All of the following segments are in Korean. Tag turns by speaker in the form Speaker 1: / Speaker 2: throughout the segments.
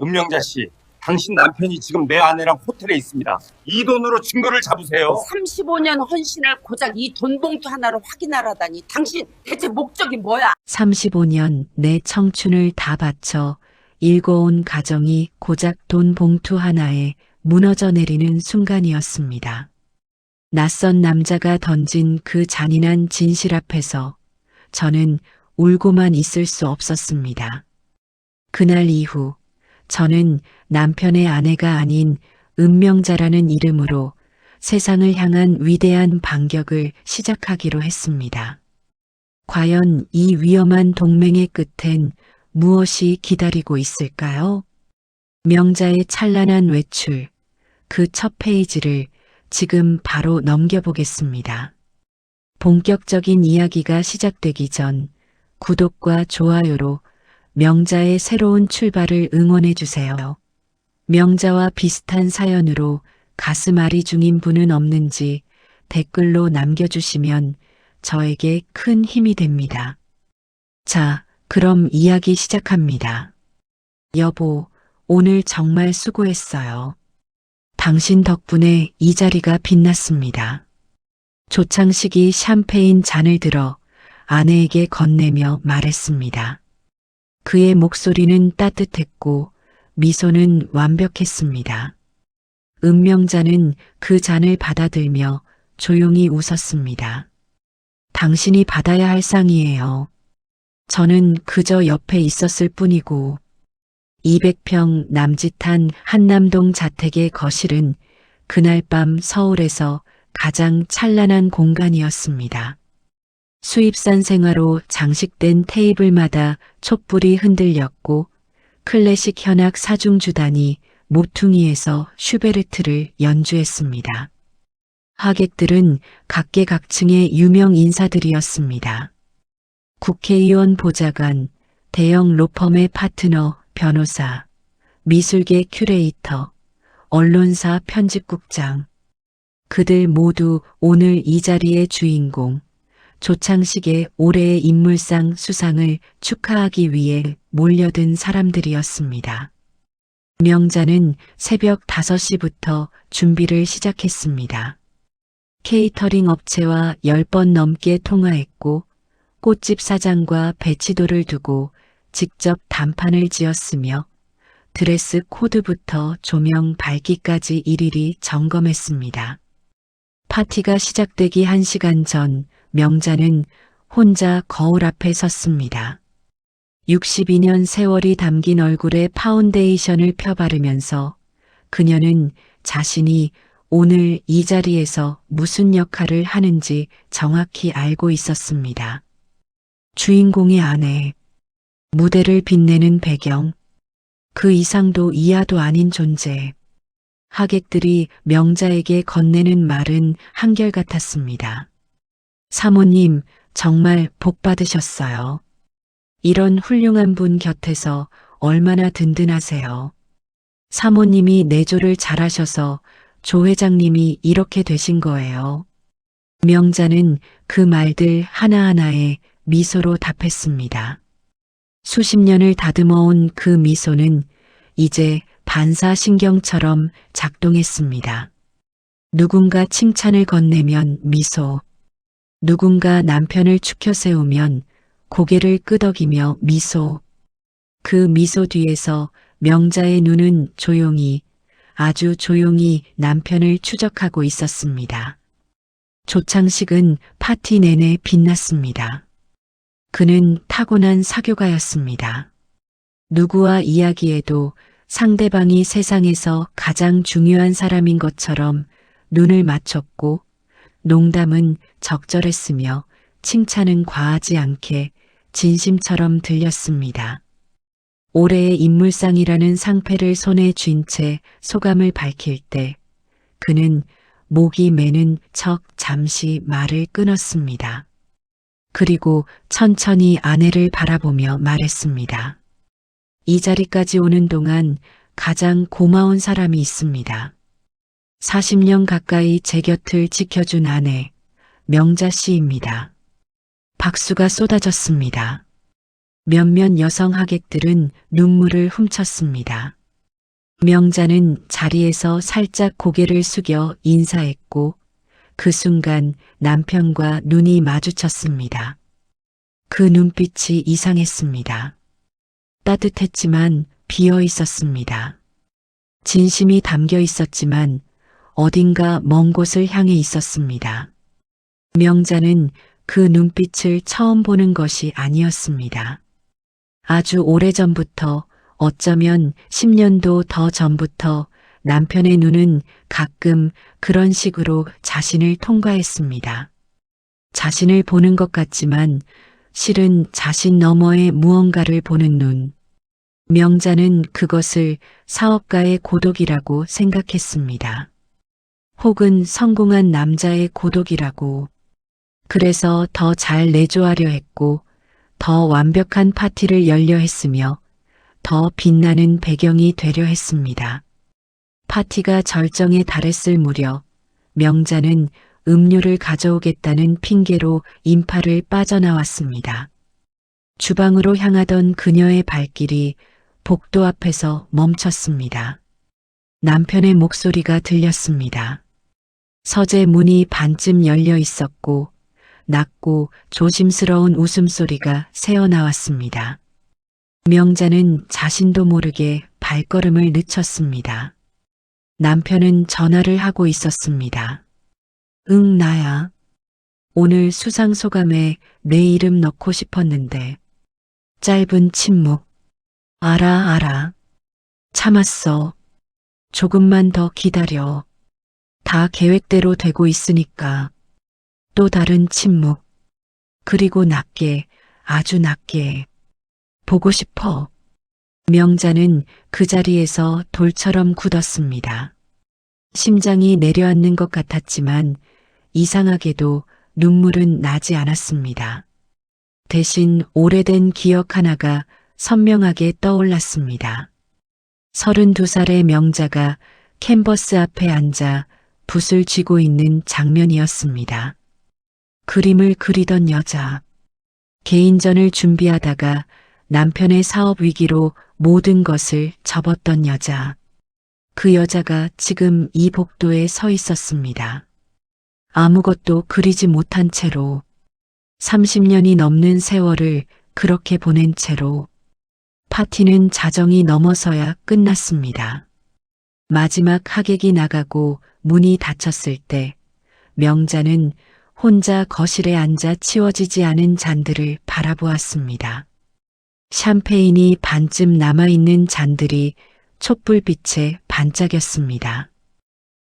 Speaker 1: 은명자 씨, 당신 남편이 지금 내 아내랑 호텔에 있습니다. 이 돈으로 증거를 잡으세요.
Speaker 2: 35년 헌신을 고작 이 돈 봉투 하나로 확인하라다니. 당신 대체 목적이 뭐야?
Speaker 3: 35년 내 청춘을 다 바쳐 일궈온 가정이 고작 돈 봉투 하나에 무너져 내리는 순간이었습니다. 낯선 남자가 던진 그 잔인한 진실 앞에서 저는 울고만 있을 수 없었습니다. 그날 이후 저는 남편의 아내가 아닌 은명자라는 이름으로 세상을 향한 위대한 반격을 시작하기로 했습니다. 과연 이 위험한 동맹의 끝엔 무엇이 기다리고 있을까요? 명자의 찬란한 외출, 그 첫 페이지를 지금 바로 넘겨보겠습니다. 본격적인 이야기가 시작되기 전 구독과 좋아요로 명자의 새로운 출발을 응원해 주세요. 명자와 비슷한 사연으로 가슴앓이 중인 분은 없는지 댓글로 남겨주시면 저에게 큰 힘이 됩니다. 자, 그럼 이야기 시작합니다. 여보, 오늘 정말 수고했어요. 당신 덕분에 이 자리가 빛났습니다. 조창식이 샴페인 잔을 들어 아내에게 건네며 말했습니다. 그의 목소리는 따뜻했고 미소는 완벽했습니다. 은명자는 그 잔을 받아들며 조용히 웃었습니다. 당신이 받아야 할 상이에요. 저는 그저 옆에 있었을 뿐이고 200평 남짓한 한남동 자택의 거실은 그날 밤 서울에서 가장 찬란한 공간이었습니다. 수입산 생화로 장식된 테이블마다 촛불이 흔들렸고 클래식 현악 사중주단이 모퉁이에서 슈베르트를 연주했습니다. 하객들은 각계각층의 유명 인사들이었습니다. 국회의원 보좌관, 대형 로펌의 파트너, 변호사, 미술계 큐레이터, 언론사 편집국장. 그들 모두 오늘 이 자리의 주인공, 조창식의 올해의 인물상 수상을 축하하기 위해 몰려든 사람들이었습니다. 명자는 새벽 5시부터 준비를 시작했습니다. 케이터링 업체와 10번 넘게 통화했고 꽃집 사장과 배치도를 두고 직접 단판을 지었으며 드레스 코드부터 조명 밝기까지 일일이 점검했습니다. 파티가 시작되기 1시간 전 명자는 혼자 거울 앞에 섰습니다. 62년 세월이 담긴 얼굴에 파운데이션을 펴바르면서 그녀는 자신이 오늘 이 자리에서 무슨 역할을 하는지 정확히 알고 있었습니다. 주인공의 아내, 무대를 빛내는 배경, 그 이상도 이하도 아닌 존재. 하객들이 명자에게 건네는 말은 한결같았습니다. 사모님, 정말 복 받으셨어요. 이런 훌륭한 분 곁에서 얼마나 든든하세요. 사모님이 내조를 잘하셔서 조 회장님이 이렇게 되신 거예요. 명자는 그 말들 하나하나에 미소로 답했습니다. 수십 년을 다듬어온 그 미소는 이제 반사신경처럼 작동했습니다. 누군가 칭찬을 건네면 미소, 누군가 남편을 추켜 세우면 고개를 끄덕이며 미소. 그 미소 뒤에서 명자의 눈은 조용히, 아주 조용히 남편을 추적하고 있었습니다. 조창식은 파티 내내 빛났습니다. 그는 타고난 사교가였습니다. 누구와 이야기해도 상대방이 세상에서 가장 중요한 사람인 것처럼 눈을 맞췄고 농담은 적절했으며 칭찬은 과하지 않게 진심처럼 들렸습니다. 올해의 인물상이라는 상패를 손에 쥔 채 소감을 밝힐 때 그는 목이 메는 척 잠시 말을 끊었습니다. 그리고 천천히 아내를 바라보며 말했습니다. 이 자리까지 오는 동안 가장 고마운 사람이 있습니다. 40년 가까이 제 곁을 지켜준 아내, 명자 씨입니다. 박수가 쏟아졌습니다. 몇몇 여성 하객들은 눈물을 훔쳤습니다. 명자는 자리에서 살짝 고개를 숙여 인사했고 그 순간 남편과 눈이 마주쳤습니다. 그 눈빛이 이상했습니다. 따뜻했지만 비어 있었습니다. 진심이 담겨 있었지만 어딘가 먼 곳을 향해 있었습니다. 명자는 그 눈빛을 처음 보는 것이 아니었습니다. 아주 오래전부터, 어쩌면 10년도 더 전부터 남편의 눈은 가끔 그런 식으로 자신을 통과했습니다. 자신을 보는 것 같지만 실은 자신 너머의 무언가를 보는 눈. 명자는 그것을 사업가의 고독이라고 생각했습니다. 혹은 성공한 남자의 고독이라고. 그래서 더 잘 내조하려 했고 더 완벽한 파티를 열려 했으며 더 빛나는 배경이 되려 했습니다. 파티가 절정에 달했을 무렵 명자는 음료를 가져오겠다는 핑계로 인파를 빠져나왔습니다. 주방으로 향하던 그녀의 발길이 복도 앞에서 멈췄습니다. 남편의 목소리가 들렸습니다. 서재 문이 반쯤 열려 있었고 낮고 조심스러운 웃음소리가 새어나왔습니다. 명자는 자신도 모르게 발걸음을 늦췄습니다. 남편은 전화를 하고 있었습니다. 응, 나야. 오늘 수상소감에 내 이름 넣고 싶었는데. 짧은 침묵. 알아. 참았어. 조금만 더 기다려. 다 계획대로 되고 있으니까. 또 다른 침묵. 그리고 낮게, 아주 낮게. 보고 싶어. 명자는 그 자리에서 돌처럼 굳었습니다. 심장이 내려앉는 것 같았지만 이상하게도 눈물은 나지 않았습니다. 대신 오래된 기억 하나가 선명하게 떠올랐습니다. 32살의 명자가 캔버스 앞에 앉아 붓을 쥐고 있는 장면이었습니다. 그림을 그리던 여자. 개인전을 준비하다가 남편의 사업 위기로 모든 것을 접었던 여자. 그 여자가 지금 이 복도에 서 있었습니다. 아무것도 그리지 못한 채로 30년이 넘는 세월을 그렇게 보낸 채로 파티는 자정이 넘어서야 끝났습니다. 마지막 하객이 나가고 문이 닫혔을 때 명자는 혼자 거실에 앉아 치워지지 않은 잔들을 바라보았습니다. 샴페인이 반쯤 남아있는 잔들이 촛불빛에 반짝였습니다.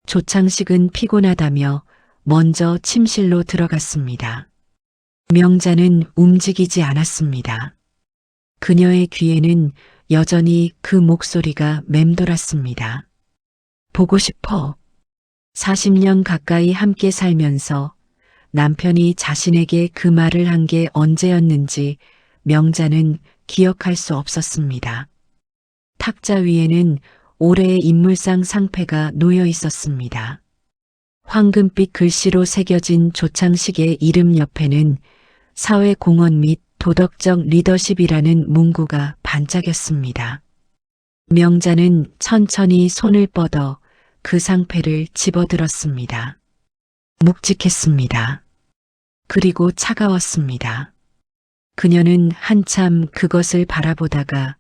Speaker 3: 조창식은 피곤하다며 먼저 침실로 들어갔습니다. 명자는 움직이지 않았습니다. 그녀의 귀에는 여전히 그 목소리가 맴돌았습니다. 보고 싶어. 40년 가까이 함께 살면서 남편이 자신에게 그 말을 한 게 언제였는지 명자는 기억할 수 없었습니다. 탁자 위에는 올해의 인물상 상패가 놓여 있었습니다. 황금빛 글씨로 새겨진 조창식의 이름 옆에는 사회공헌 및 도덕적 리더십이라는 문구가 반짝였습니다. 명자는 천천히 손을 뻗어 그 상패를 집어들었습니다. 묵직했습니다. 그리고 차가웠습니다. 그녀는 한참 그것을 바라보다가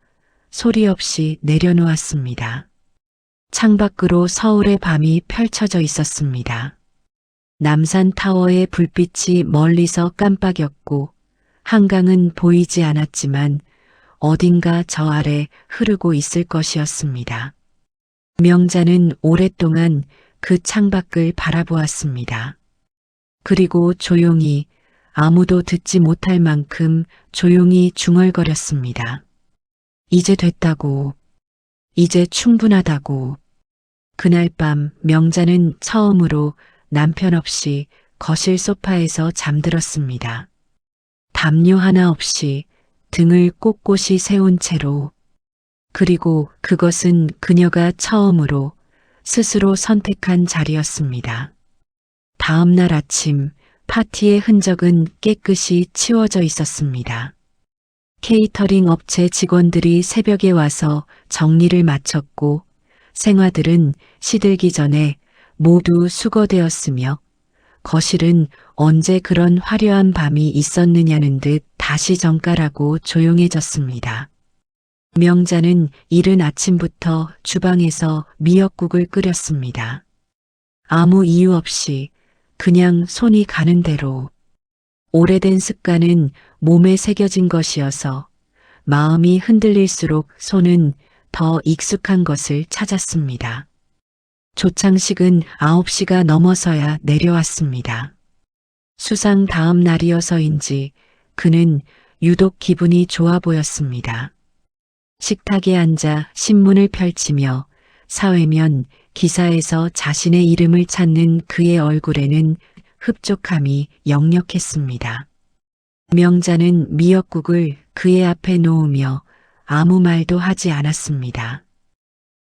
Speaker 3: 소리 없이 내려놓았습니다. 창밖으로 서울의 밤이 펼쳐져 있었습니다. 남산타워의 불빛이 멀리서 깜빡였고 한강은 보이지 않았지만 어딘가 저 아래 흐르고 있을 것이었습니다. 명자는 오랫동안 그 창밖을 바라보았습니다. 그리고 조용히, 아무도 듣지 못할 만큼 조용히 중얼거렸습니다. 이제 됐다고. 이제 충분하다고. 그날 밤 명자는 처음으로 남편 없이 거실 소파에서 잠들었습니다. 담요 하나 없이 등을 꼿꼿이 세운 채로. 그리고 그것은 그녀가 처음으로 스스로 선택한 자리였습니다. 다음 날 아침 파티의 흔적은 깨끗이 치워져 있었습니다. 케이터링 업체 직원들이 새벽에 와서 정리를 마쳤고 생화들은 시들기 전에 모두 수거되었으며 거실은 언제 그런 화려한 밤이 있었느냐는 듯 다시 정갈하고 조용해졌습니다. 명자는 이른 아침부터 주방에서 미역국을 끓였습니다. 아무 이유 없이 그냥 손이 가는 대로. 오래된 습관은 몸에 새겨진 것이어서 마음이 흔들릴수록 손은 더 익숙한 것을 찾았습니다. 조창식은 9시가 넘어서야 내려왔습니다. 수상 다음 날이어서인지 그는 유독 기분이 좋아 보였습니다. 식탁에 앉아 신문을 펼치며 사회면 기사에서 자신의 이름을 찾는 그의 얼굴에는 흡족함이 역력했습니다. 명자는 미역국을 그의 앞에 놓으며 아무 말도 하지 않았습니다.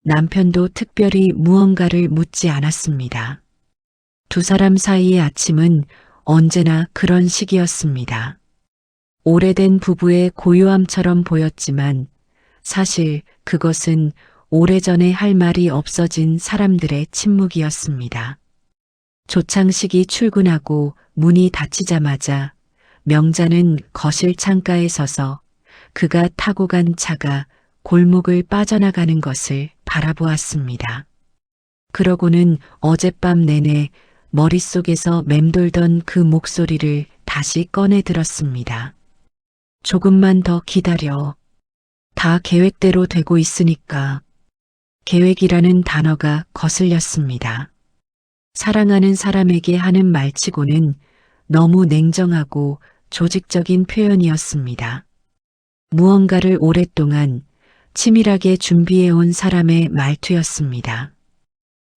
Speaker 3: 남편도 특별히 무언가를 묻지 않았습니다. 두 사람 사이의 아침은 언제나 그런 식이었습니다. 오래된 부부의 고요함처럼 보였지만 사실 그것은 오래전에 할 말이 없어진 사람들의 침묵이었습니다. 조창식이 출근하고 문이 닫히자마자 명자는 거실 창가에 서서 그가 타고 간 차가 골목을 빠져나가는 것을 바라보았습니다. 그러고는 어젯밤 내내 머릿속에서 맴돌던 그 목소리를 다시 꺼내 들었습니다. 조금만 더 기다려. 다 계획대로 되고 있으니까. 계획이라는 단어가 거슬렸습니다. 사랑하는 사람에게 하는 말치고는 너무 냉정하고 조직적인 표현이었습니다. 무언가를 오랫동안 치밀하게 준비해온 사람의 말투였습니다.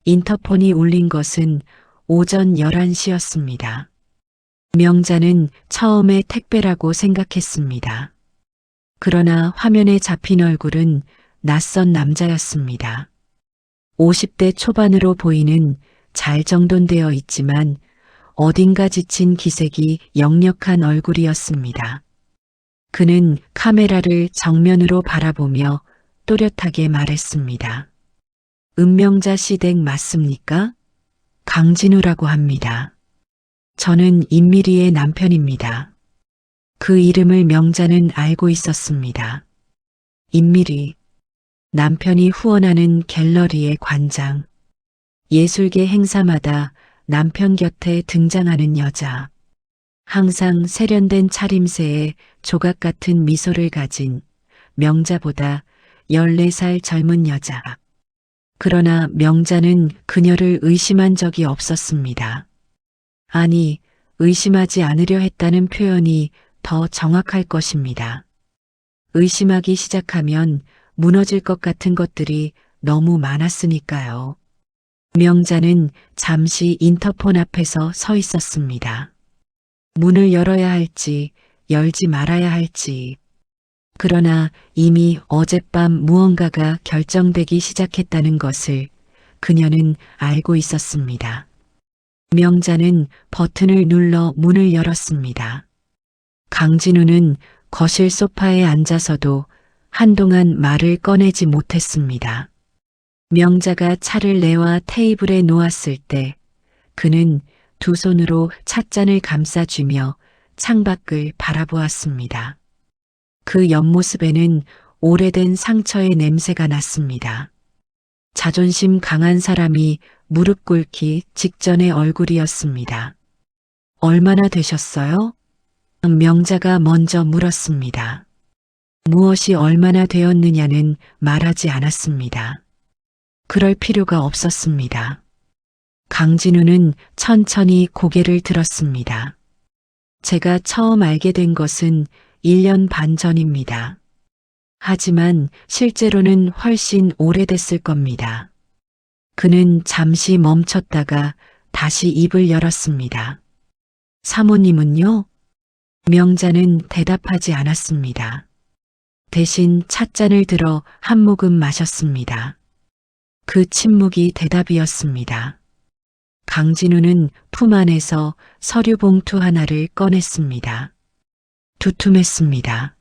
Speaker 3: 인터폰이 울린 것은 오전 11시였습니다. 명자는 처음에 택배라고 생각했습니다. 그러나 화면에 잡힌 얼굴은 낯선 남자였습니다. 50대 초반으로 보이는 잘 정돈되어 있지만 어딘가 지친 기색이 역력한 얼굴이었습니다. 그는 카메라를 정면으로 바라보며 또렷하게 말했습니다. 은명자 씨 댁 맞습니까? 강진우라고 합니다. 저는 임미리의 남편입니다. 그 이름을 명자는 알고 있었습니다. 임미리, 남편이 후원하는 갤러리의 관장, 예술계 행사마다 남편 곁에 등장하는 여자, 항상 세련된 차림새에 조각 같은 미소를 가진 명자보다 14살 젊은 여자. 그러나 명자는 그녀를 의심한 적이 없었습니다. 아니, 의심하지 않으려 했다는 표현이 더 정확할 것입니다. 의심하기 시작하면 무너질 것 같은 것들이 너무 많았으니까요. 명자는 잠시 인터폰 앞에서 서 있었습니다. 문을 열어야 할지 열지 말아야 할지. 그러나 이미 어젯밤 무언가가 결정되기 시작했다는 것을 그녀는 알고 있었습니다. 명자는 버튼을 눌러 문을 열었습니다. 강진우는 거실 소파에 앉아서도 한동안 말을 꺼내지 못했습니다. 명자가 차를 내와 테이블에 놓았을 때 그는 두 손으로 찻잔을 감싸쥐며 창밖을 바라보았습니다. 그 옆모습에는 오래된 상처의 냄새가 났습니다. 자존심 강한 사람이 무릎 꿇기 직전의 얼굴이었습니다. 얼마나 되셨어요? 명자가 먼저 물었습니다. 무엇이 얼마나 되었느냐는 말하지 않았습니다. 그럴 필요가 없었습니다. 강진우는 천천히 고개를 들었습니다. 제가 처음 알게 된 것은 1년 반 전입니다. 하지만 실제로는 훨씬 오래됐을 겁니다. 그는 잠시 멈췄다가 다시 입을 열었습니다. 사모님은요? 명자는 대답하지 않았습니다. 대신 찻잔을 들어 한 모금 마셨습니다. 그 침묵이 대답이었습니다. 강진우는 품 안에서 서류 봉투 하나를 꺼냈습니다. 두툼했습니다.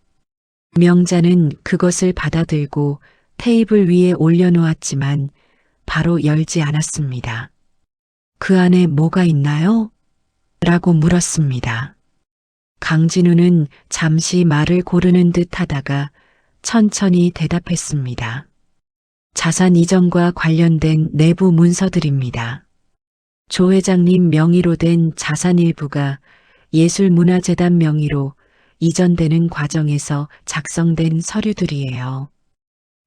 Speaker 3: 명자는 그것을 받아들고 테이블 위에 올려놓았지만 바로 열지 않았습니다. 그 안에 뭐가 있나요? 라고 물었습니다. 강진우는 잠시 말을 고르는 듯 하다가 천천히 대답했습니다. 자산 이전과 관련된 내부 문서들입니다. 조 회장님 명의로 된 자산 일부가 예술문화재단 명의로 이전되는 과정에서 작성된 서류들이에요.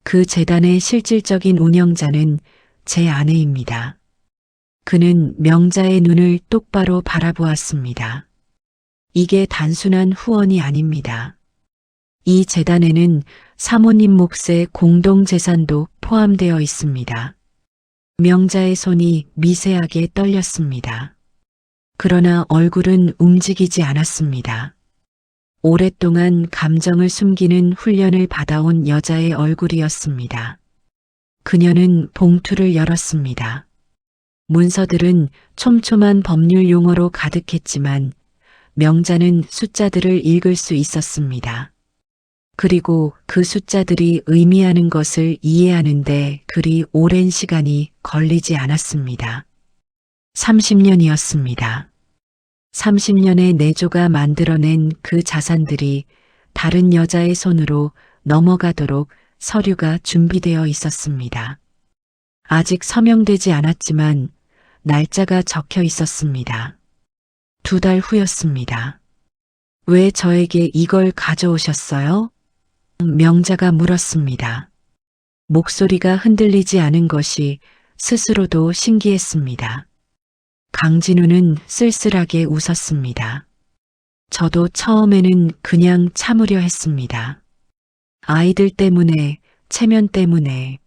Speaker 3: 그 재단의 실질적인 운영자는 제 아내입니다. 그는 명자의 눈을 똑바로 바라보았습니다. 이게 단순한 후원이 아닙니다. 이 재단에는 사모님 몫의 공동재산도 포함되어 있습니다. 명자의 손이 미세하게 떨렸습니다. 그러나 얼굴은 움직이지 않았습니다. 오랫동안 감정을 숨기는 훈련을 받아온 여자의 얼굴이었습니다. 그녀는 봉투를 열었습니다. 문서들은 촘촘한 법률 용어로 가득했지만 명자는 숫자들을 읽을 수 있었습니다. 그리고 그 숫자들이 의미하는 것을 이해하는데 그리 오랜 시간이 걸리지 않았습니다. 30년이었습니다. 30년의 내조가 만들어낸 그 자산들이 다른 여자의 손으로 넘어가도록 서류가 준비되어 있었습니다. 아직 서명되지 않았지만 날짜가 적혀 있었습니다. 2달 후였습니다. 왜 저에게 이걸 가져오셨어요? 명자가 물었습니다. 목소리가 흔들리지 않은 것이 스스로도 신기했습니다. 강진우는 쓸쓸하게 웃었습니다. 저도 처음에는 그냥 참으려 했습니다. 아이들 때문에, 체면 때문에.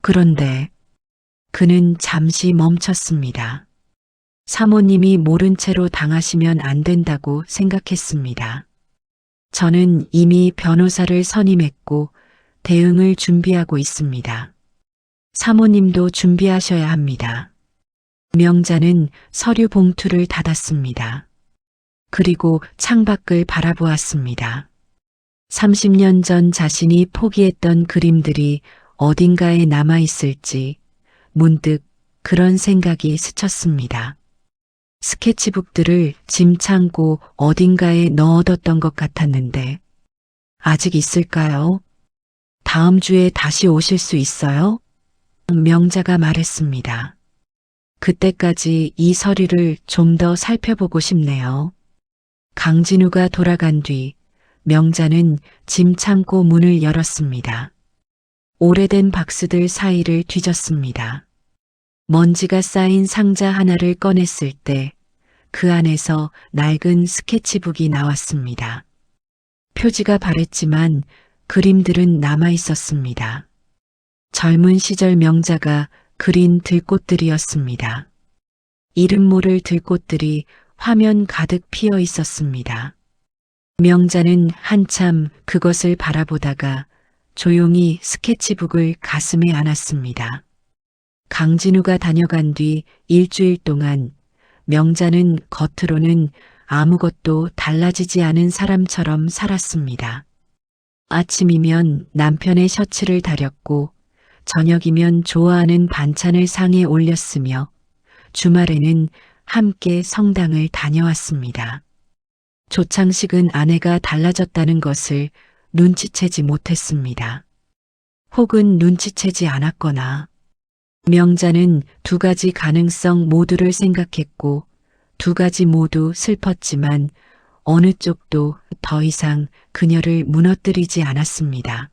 Speaker 3: 그런데 그는 잠시 멈췄습니다. 사모님이 모른 채로 당하시면 안 된다고 생각했습니다. 저는 이미 변호사를 선임했고 대응을 준비하고 있습니다. 사모님도 준비하셔야 합니다. 명자는 서류 봉투를 닫았습니다. 그리고 창밖을 바라보았습니다. 30년 전 자신이 포기했던 그림들이 어딘가에 남아있을지 문득 그런 생각이 스쳤습니다. 스케치북들을 짐 창고 어딘가에 넣어뒀던 것 같았는데 아직 있을까요? 다음 주에 다시 오실 수 있어요? 명자가 말했습니다. 그때까지 이 서류를 좀 더 살펴보고 싶네요. 강진우가 돌아간 뒤 명자는 짐 창고 문을 열었습니다. 오래된 박스들 사이를 뒤졌습니다. 먼지가 쌓인 상자 하나를 꺼냈을 때 그 안에서 낡은 스케치북이 나왔습니다. 표지가 바랬지만 그림들은 남아 있었습니다. 젊은 시절 명자가 그린 들꽃들이었습니다. 이름 모를 들꽃들이 화면 가득 피어 있었습니다. 명자는 한참 그것을 바라보다가 조용히 스케치북을 가슴에 안았습니다. 강진우가 다녀간 뒤 일주일 동안 명자는 겉으로는 아무것도 달라지지 않은 사람처럼 살았습니다. 아침이면 남편의 셔츠를 다렸고 저녁이면 좋아하는 반찬을 상에 올렸으며 주말에는 함께 성당을 다녀왔습니다. 조창식은 아내가 달라졌다는 것을 눈치채지 못했습니다. 혹은 눈치채지 않았거나 명자는 2가지 가능성 모두를 생각했고 2가지 모두 슬펐지만 어느 쪽도 더 이상 그녀를 무너뜨리지 않았습니다.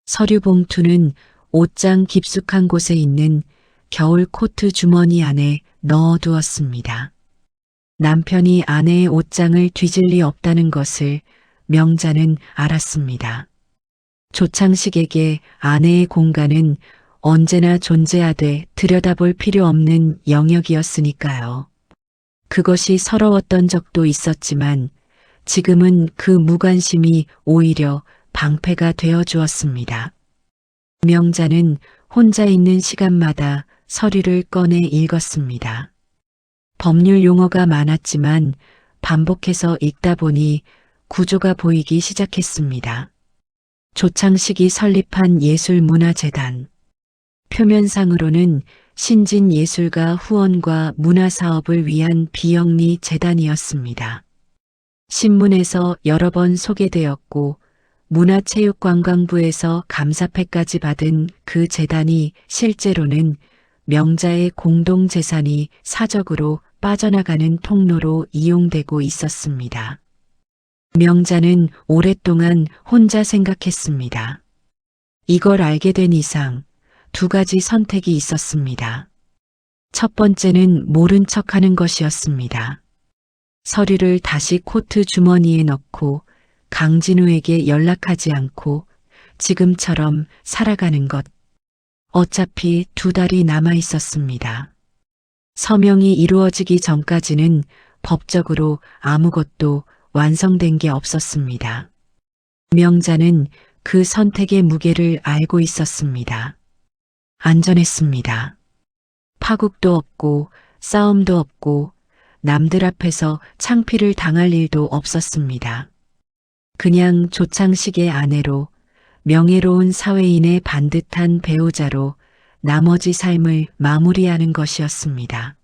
Speaker 3: 서류 봉투는 옷장 깊숙한 곳에 있는 겨울 코트 주머니 안에 넣어두었습니다. 남편이 아내의 옷장을 뒤질 리 없다는 것을 명자는 알았습니다. 조창식에게 아내의 공간은 언제나 존재하되 들여다볼 필요 없는 영역이었으니까요. 그것이 서러웠던 적도 있었지만 지금은 그 무관심이 오히려 방패가 되어 주었습니다. 명자는 혼자 있는 시간마다 서류를 꺼내 읽었습니다. 법률 용어가 많았지만 반복해서 읽다 보니 구조가 보이기 시작했습니다. 조창식이 설립한 예술문화재단, 표면상으로는 신진예술가 후원과 문화사업을 위한 비영리 재단이었습니다. 신문에서 여러 번 소개되었고 문화체육관광부에서 감사패까지 받은 그 재단이 실제로는 명자의 공동재산이 사적으로 빠져나가는 통로로 이용되고 있었습니다. 명자는 오랫동안 혼자 생각했습니다. 이걸 알게 된 이상 두 가지 선택이 있었습니다. 첫 번째는 모른 척하는 것이었습니다. 서류를 다시 코트 주머니에 넣고 강진우에게 연락하지 않고 지금처럼 살아가는 것. 어차피 2달이 남아 있었습니다. 서명이 이루어지기 전까지는 법적으로 아무것도 완성된 게 없었습니다. 명자는 그 선택의 무게를 알고 있었습니다. 안전했습니다. 파국도 없고 싸움도 없고 남들 앞에서 창피를 당할 일도 없었습니다. 그냥 조창식의 아내로 명예로운 사회인의 반듯한 배우자로 나머지 삶을 마무리하는 것이었습니다.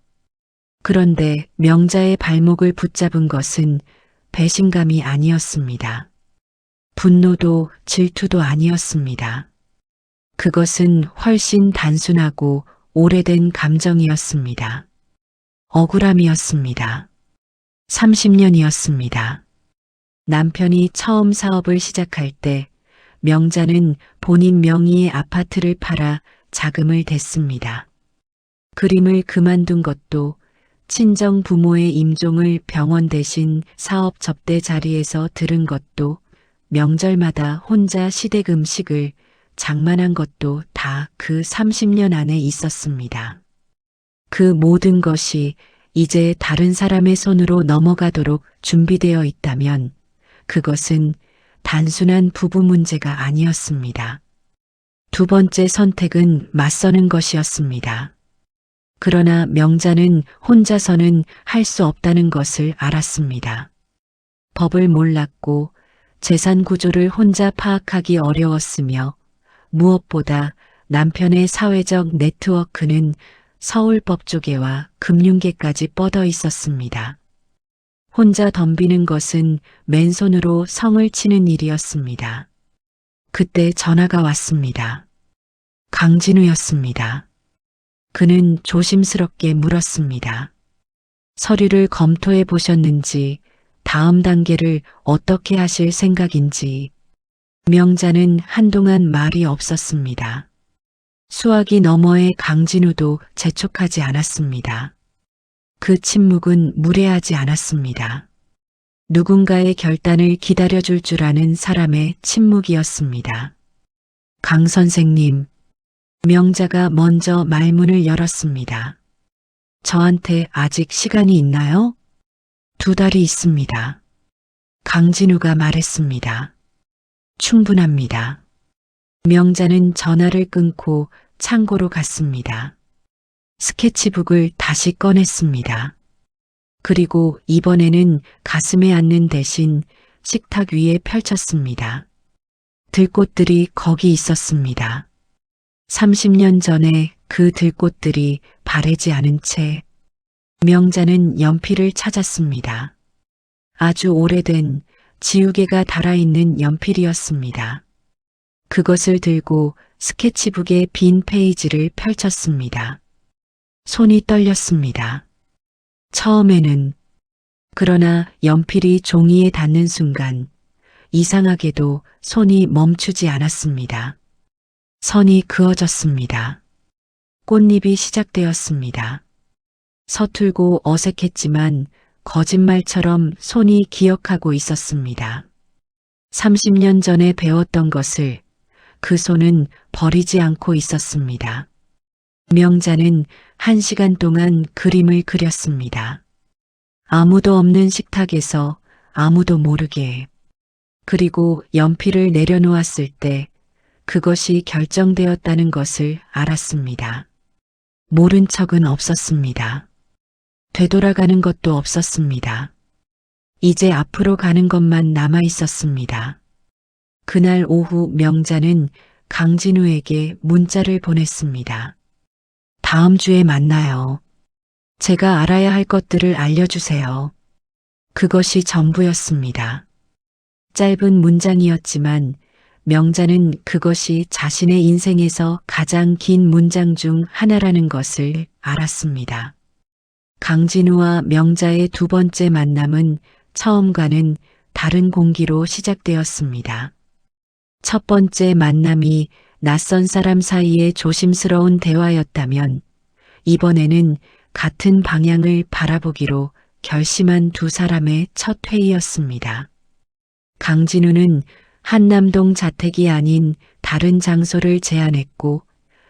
Speaker 3: 그런데 명자의 발목을 붙잡은 것은 배신감이 아니었습니다. 분노도 질투도 아니었습니다. 그것은 훨씬 단순하고 오래된 감정이었습니다. 억울함이었습니다. 30년이었습니다. 남편이 처음 사업을 시작할 때 명자는 본인 명의의 아파트를 팔아 자금을 댔습니다. 그림을 그만둔 것도 친정 부모의 임종을 병원 대신 사업 접대 자리에서 들은 것도 명절마다 혼자 시댁 음식을 장만한 것도 다 그 30년 안에 있었습니다. 그 모든 것이 이제 다른 사람의 손으로 넘어가도록 준비되어 있다면 그것은 단순한 부부 문제가 아니었습니다. 두 번째 선택은 맞서는 것이었습니다. 그러나 명자는 혼자서는 할 수 없다는 것을 알았습니다. 법을 몰랐고 재산 구조를 혼자 파악하기 어려웠으며 무엇보다 남편의 사회적 네트워크는 서울법조계와 금융계까지 뻗어 있었습니다. 혼자 덤비는 것은 맨손으로 성을 치는 일이었습니다. 그때 전화가 왔습니다. 강진우였습니다. 그는 조심스럽게 물었습니다. 서류를 검토해 보셨는지, 다음 단계를 어떻게 하실 생각인지. 명자는 한동안 말이 없었습니다. 수화기 너머의 강진우도 재촉하지 않았습니다. 그 침묵은 무례하지 않았습니다. 누군가의 결단을 기다려줄 줄 아는 사람의 침묵이었습니다. 강 선생님, 명자가 먼저 말문을 열었습니다. 저한테 아직 시간이 있나요? 2달이 있습니다. 강진우가 말했습니다. 충분합니다. 명자는 전화를 끊고 창고로 갔습니다. 스케치북을 다시 꺼냈습니다. 그리고 이번에는 가슴에 안는 대신 식탁 위에 펼쳤습니다. 들꽃들이 거기 있었습니다. 30년 전에 그 들꽃들이 바래지 않은 채 명자는 연필을 찾았습니다. 아주 오래된 지우개가 달아있는 연필이었습니다. 그것을 들고 스케치북의 빈 페이지를 펼쳤습니다. 손이 떨렸습니다. 처음에는. 그러나 연필이 종이에 닿는 순간 이상하게도 손이 멈추지 않았습니다. 선이 그어졌습니다. 꽃잎이 시작되었습니다. 서툴고 어색했지만 거짓말처럼 손이 기억하고 있었습니다. 30년 전에 배웠던 것을 그 손은 버리지 않고 있었습니다. 명자는 1시간 동안 그림을 그렸습니다. 아무도 없는 식탁에서 아무도 모르게. 그리고 연필을 내려놓았을 때 그것이 결정되었다는 것을 알았습니다. 모른 척은 없었습니다. 되돌아가는 것도 없었습니다. 이제 앞으로 가는 것만 남아 있었습니다. 그날 오후 명자는 강진우에게 문자를 보냈습니다. 다음 주에 만나요. 제가 알아야 할 것들을 알려주세요. 그것이 전부였습니다. 짧은 문장이었지만 명자는 그것이 자신의 인생에서 가장 긴 문장 중 하나라는 것을 알았습니다. 강진우와 명자의 두 번째 만남은 처음과는 다른 공기로 시작되었습니다. 첫 번째 만남이 낯선 사람 사이의 조심스러운 대화였다면 이번에는 같은 방향을 바라보기로 결심한 두 사람의 첫 회의였습니다. 강진우는 한남동 자택이 아닌 다른 장소를 제안했고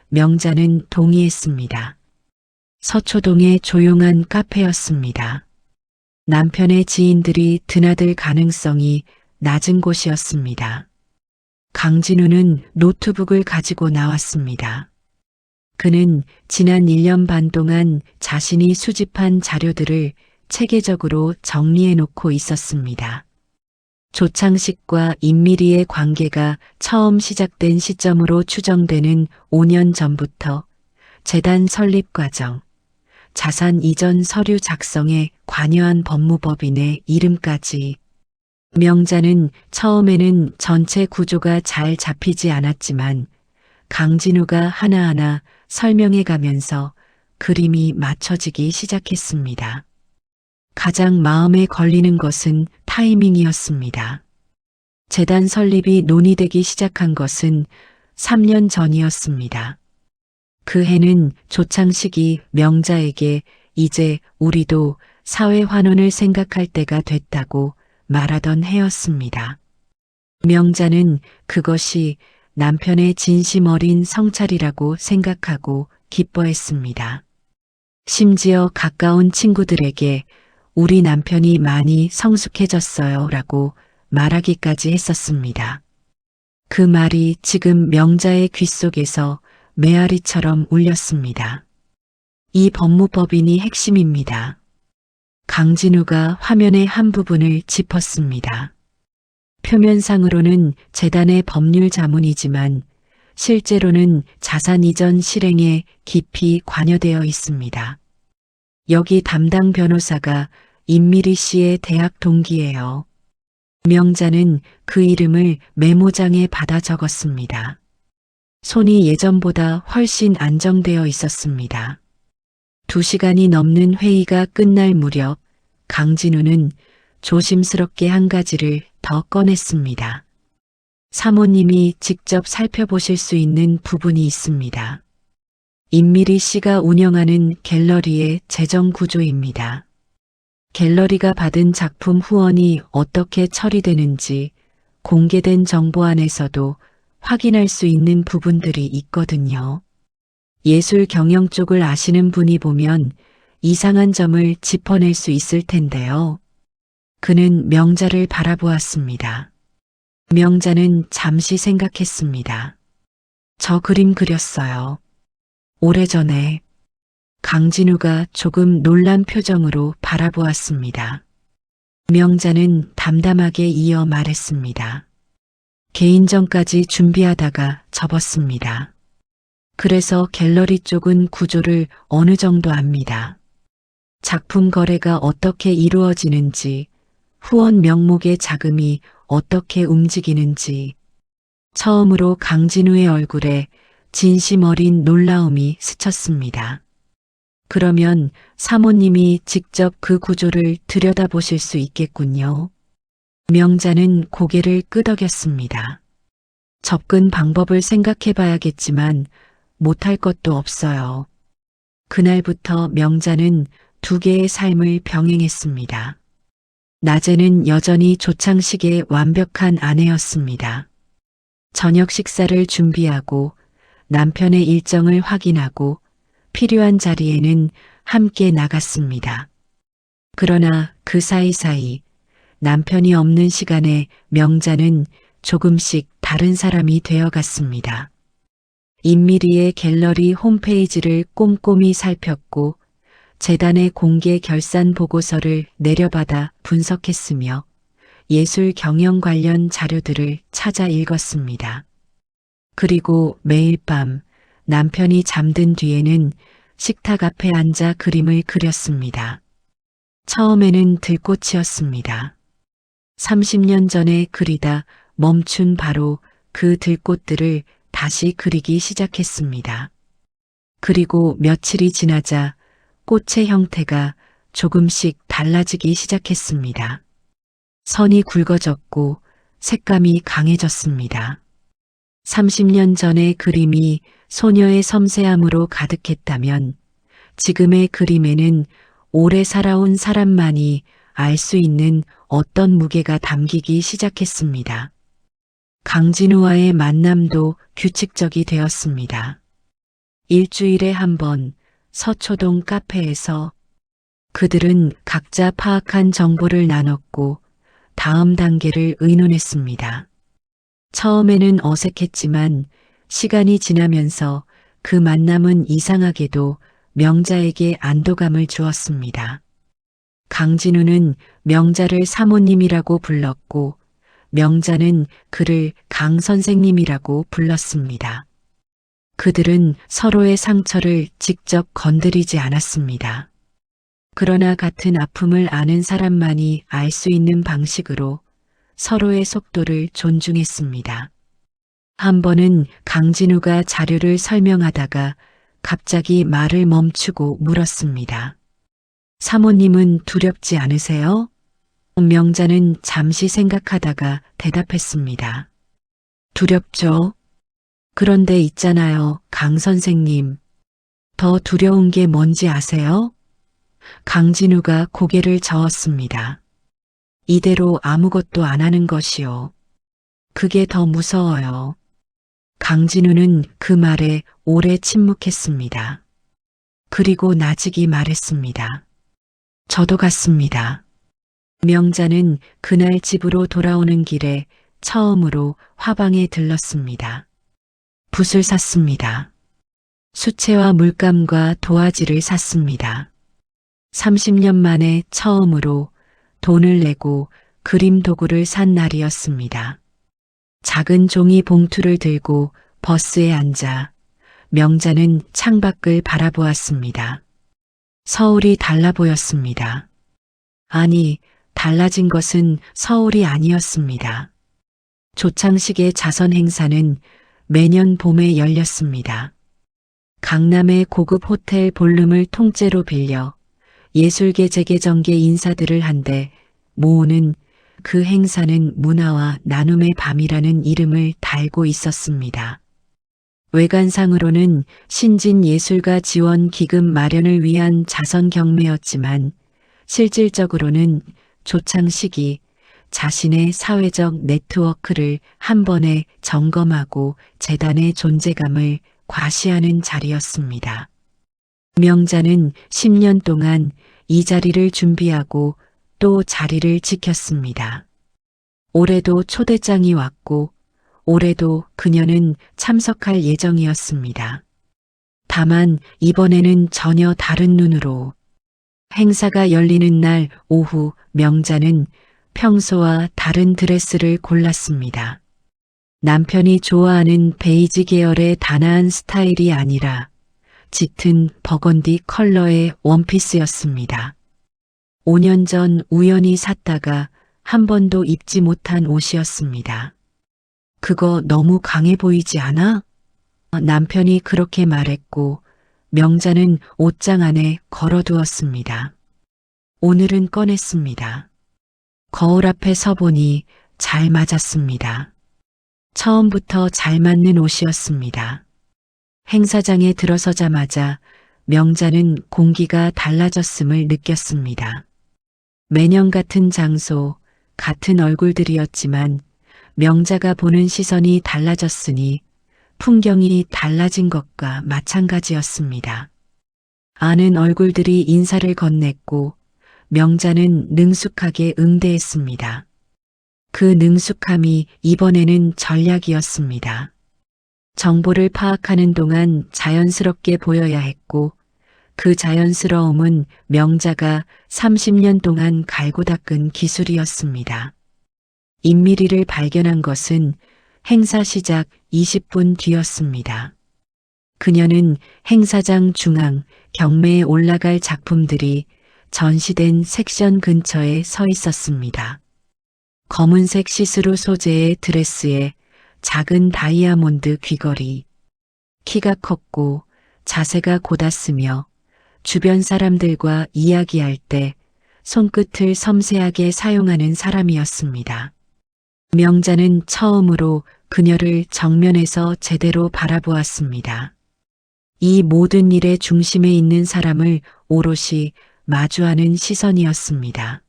Speaker 3: 명자는 동의했습니다. 서초동의 조용한 카페였습니다. 남편의 지인들이 드나들 가능성이 낮은 곳이었습니다. 강진우는 노트북을 가지고 나왔습니다. 그는 지난 1년 반 동안 자신이 수집한 자료들을 체계적으로 정리해 놓고 있었습니다. 조창식과 임미리의 관계가 처음 시작된 시점으로 추정되는 5년 전부터 재단 설립 과정, 자산 이전 서류 작성에 관여한 법무법인의 이름까지. 명자는 처음에는 전체 구조가 잘 잡히지 않았지만 강진우가 하나하나 설명해 가면서 그림이 맞춰지기 시작했습니다. 가장 마음에 걸리는 것은 타이밍이었습니다. 재단 설립이 논의되기 시작한 것은 3년 전이었습니다. 그 해는 조창식이 명자에게 이제 우리도 사회 환원을 생각할 때가 됐다고 말하던 해였습니다. 명자는 그것이 남편의 진심 어린 성찰이라고 생각하고 기뻐했습니다. 심지어 가까운 친구들에게 우리 남편이 많이 성숙해졌어요 라고 말하기까지 했었습니다. 그 말이 지금 명자의 귓속에서 메아리처럼 울렸습니다. 이 법무법인이 핵심입니다. 강진우가 화면의 한 부분을 짚었습니다. 표면상으로는 재단의 법률 자문이지만 실제로는 자산 이전 실행에 깊이 관여되어 있습니다. 여기 담당 변호사가 임미리 씨의 대학 동기예요. 명자는 그 이름을 메모장에 받아 적었습니다. 손이 예전보다 훨씬 안정되어 있었습니다. 2시간이 넘는 회의가 끝날 무렵 강진우는 조심스럽게 한 가지를 더 꺼냈습니다. 사모님이 직접 살펴보실 수 있는 부분이 있습니다. 임미리 씨가 운영하는 갤러리의 재정 구조입니다. 갤러리가 받은 작품 후원이 어떻게 처리되는지 공개된 정보 안에서도 확인할 수 있는 부분들이 있거든요. 예술 경영 쪽을 아시는 분이 보면 이상한 점을 짚어낼 수 있을 텐데요. 그는 명자를 바라보았습니다. 명자는 잠시 생각했습니다. 저 그림 그렸어요. 오래전에. 강진우가 조금 놀란 표정으로 바라보았습니다. 명자는 담담하게 이어 말했습니다. 개인전까지 준비하다가 접었습니다. 그래서 갤러리 쪽은 구조를 어느 정도 압니다. 작품 거래가 어떻게 이루어지는지, 후원 명목의 자금이 어떻게 움직이는지. 처음으로 강진우의 얼굴에 진심 어린 놀라움이 스쳤습니다. 그러면 사모님이 직접 그 구조를 들여다보실 수 있겠군요. 명자는 고개를 끄덕였습니다. 접근 방법을 생각해 봐야겠지만 못할 것도 없어요. 그날부터 명자는 2개의 삶을 병행했습니다. 낮에는 여전히 조창식의 완벽한 아내였습니다. 저녁 식사를 준비하고 남편의 일정을 확인하고 필요한 자리에는 함께 나갔습니다. 그러나 그 사이사이 남편이 없는 시간에 명자는 조금씩 다른 사람이 되어갔습니다. 임미리의 갤러리 홈페이지를 꼼꼼히 살폈고 재단의 공개 결산 보고서를 내려받아 분석했으며 예술 경영 관련 자료들을 찾아 읽었습니다. 그리고 매일 밤 남편이 잠든 뒤에는 식탁 앞에 앉아 그림을 그렸습니다. 처음에는 들꽃이었습니다. 30년 전에 그리다 멈춘 바로 그 들꽃들을 다시 그리기 시작했습니다. 그리고 며칠이 지나자 꽃의 형태가 조금씩 달라지기 시작했습니다. 선이 굵어졌고 색감이 강해졌습니다. 30년 전의 그림이 소녀의 섬세함으로 가득했다면 지금의 그림에는 오래 살아온 사람만이 알 수 있는 어떤 무게가 담기기 시작했습니다. 강진우와의 만남도 규칙적이 되었습니다. 일주일에 한 번 서초동 카페에서 그들은 각자 파악한 정보를 나눴고 다음 단계를 의논했습니다. 처음에는 어색했지만 시간이 지나면서 그 만남은 이상하게도 명자에게 안도감을 주었습니다. 강진우는 명자를 사모님이라고 불렀고 명자는 그를 강 선생님이라고 불렀습니다. 그들은 서로의 상처를 직접 건드리지 않았습니다. 그러나 같은 아픔을 아는 사람만이 알 수 있는 방식으로 서로의 속도를 존중했습니다. 한 번은 강진우가 자료를 설명하다가 갑자기 말을 멈추고 물었습니다. 사모님은 두렵지 않으세요? 명자는 잠시 생각하다가 대답했습니다. 두렵죠? 그런데 있잖아요, 강 선생님. 더 두려운 게 뭔지 아세요? 강진우가 고개를 저었습니다. 이대로 아무것도 안 하는 것이요. 그게 더 무서워요. 강진우는 그 말에 오래 침묵했습니다. 그리고 나직이 말했습니다. 저도 같습니다. 명자는 그날 집으로 돌아오는 길에 처음으로 화방에 들렀습니다. 붓을 샀습니다. 수채화 물감과 도화지를 샀습니다. 30년 만에 처음으로 돈을 내고 그림 도구를 산 날이었습니다. 작은 종이 봉투를 들고 버스에 앉아 명자는 창밖을 바라보았습니다. 서울이 달라 보였습니다. 아니, 달라진 것은 서울이 아니었습니다. 조창식의 자선 행사는 매년 봄에 열렸습니다. 강남의 고급 호텔 볼룸을 통째로 빌려 예술계 재계정계 인사들을 한데 모으는 그 행사는 문화와 나눔의 밤이라는 이름을 달고 있었습니다. 외관상으로는 신진예술가 지원 기금 마련을 위한 자선 경매였지만 실질적으로는 조창식이 자신의 사회적 네트워크를 한 번에 점검하고 재단의 존재감을 과시하는 자리였습니다. 명자는 10년 동안 이 자리를 준비하고 또 자리를 지켰습니다. 올해도 초대장이 왔고 올해도 그녀는 참석할 예정이었습니다. 다만 이번에는 전혀 다른 눈으로 행사가 열리는 날 오후 명자는 평소와 다른 드레스를 골랐습니다. 남편이 좋아하는 베이지 계열의 단아한 스타일이 아니라 짙은 버건디 컬러의 원피스였습니다. 5년 전 우연히 샀다가 한 번도 입지 못한 옷이었습니다. 그거 너무 강해 보이지 않아? 남편이 그렇게 말했고 명자는 옷장 안에 걸어두었습니다. 오늘은 꺼냈습니다. 거울 앞에 서보니 잘 맞았습니다. 처음부터 잘 맞는 옷이었습니다. 행사장에 들어서자마자 명자는 공기가 달라졌음을 느꼈습니다. 매년 같은 장소, 같은 얼굴들이었지만 명자가 보는 시선이 달라졌으니 풍경이 달라진 것과 마찬가지였습니다. 아는 얼굴들이 인사를 건넸고 명자는 능숙하게 응대했습니다. 그 능숙함이 이번에는 전략이었습니다. 정보를 파악하는 동안 자연스럽게 보여야 했고 그 자연스러움은 명자가 30년 동안 갈고 닦은 기술이었습니다. 인미리를 발견한 것은 행사 시작 20분 뒤였습니다. 그녀는 행사장 중앙 경매에 올라갈 작품들이 전시된 섹션 근처에 서 있었습니다. 검은색 시스루 소재의 드레스에 작은 다이아몬드 귀걸이, 키가 컸고 자세가 곧았으며 주변 사람들과 이야기할 때 손끝을 섬세하게 사용하는 사람이었습니다. 명자는 처음으로 그녀를 정면에서 제대로 바라보았습니다. 이 모든 일의 중심에 있는 사람을 오롯이 마주하는 시선이었습니다.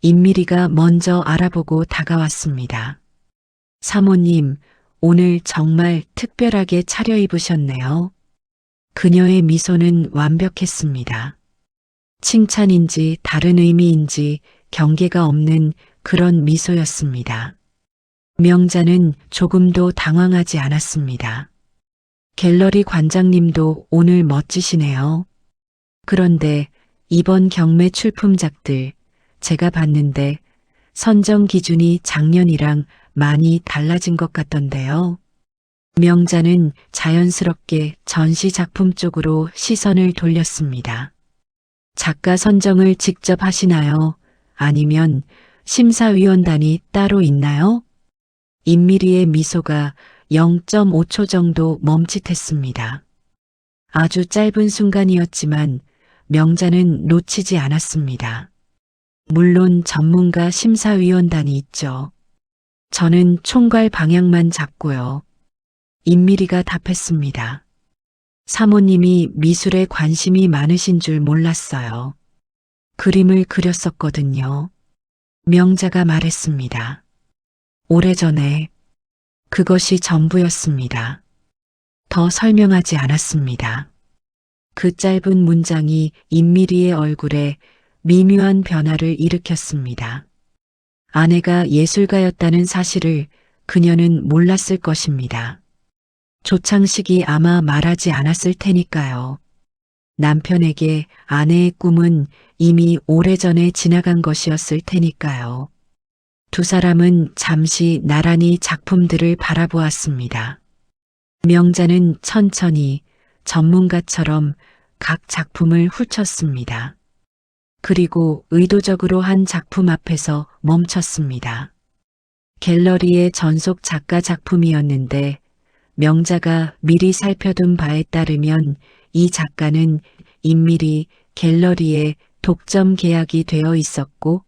Speaker 3: 임미리가 먼저 알아보고 다가왔습니다. 사모님, 오늘 정말 특별하게 차려입으셨네요. 그녀의 미소는 완벽했습니다. 칭찬인지 다른 의미인지 경계가 없는 그런 미소였습니다. 명자는 조금도 당황하지 않았습니다. 갤러리 관장님도 오늘 멋지시네요. 그런데 이번 경매 출품작들 제가 봤는데 선정 기준이 작년이랑 많이 달라진 것 같던데요. 명자는 자연스럽게 전시 작품 쪽으로 시선을 돌렸습니다. 작가 선정을 직접 하시나요? 아니면 심사위원단이 따로 있나요? 임미리의 미소가 0.5초 정도 멈칫했습니다. 아주 짧은 순간이었지만 명자는 놓치지 않았습니다. 물론 전문가 심사위원단이 있죠. 저는 총괄 방향만 잡고요. 임미리가 답했습니다. 사모님이 미술에 관심이 많으신 줄 몰랐어요. 그림을 그렸었거든요. 명자가 말했습니다. 오래전에 그것이 전부였습니다. 더 설명하지 않았습니다. 그 짧은 문장이 임미리의 얼굴에 미묘한 변화를 일으켰습니다. 아내가 예술가였다는 사실을 그녀는 몰랐을 것입니다. 조창식이 아마 말하지 않았을 테니까요. 남편에게 아내의 꿈은 이미 오래전에 지나간 것이었을 테니까요. 두 사람은 잠시 나란히 작품들을 바라보았습니다. 명자는 천천히 전문가처럼 각 작품을 훑었습니다. 그리고 의도적으로 한 작품 앞에서 멈췄습니다. 갤러리의 전속 작가 작품이었는데 명자가 미리 살펴둔 바에 따르면 이 작가는 임미리 갤러리에 독점 계약이 되어 있었고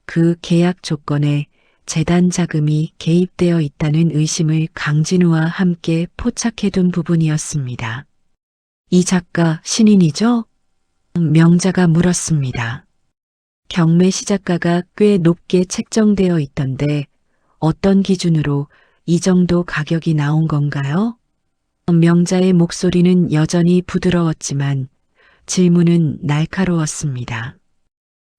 Speaker 3: 그 계약 조건에 재단 자금이 개입되어 있다는 의심을 강진우와 함께 포착해둔 부분이었습니다. 이 작가 신인이죠? 명자가 물었습니다. 경매 시작가가 꽤 높게 책정되어 있던데 어떤 기준으로 이 정도 가격이 나온 건가요? 명자의 목소리는 여전히 부드러웠지만 질문은 날카로웠습니다.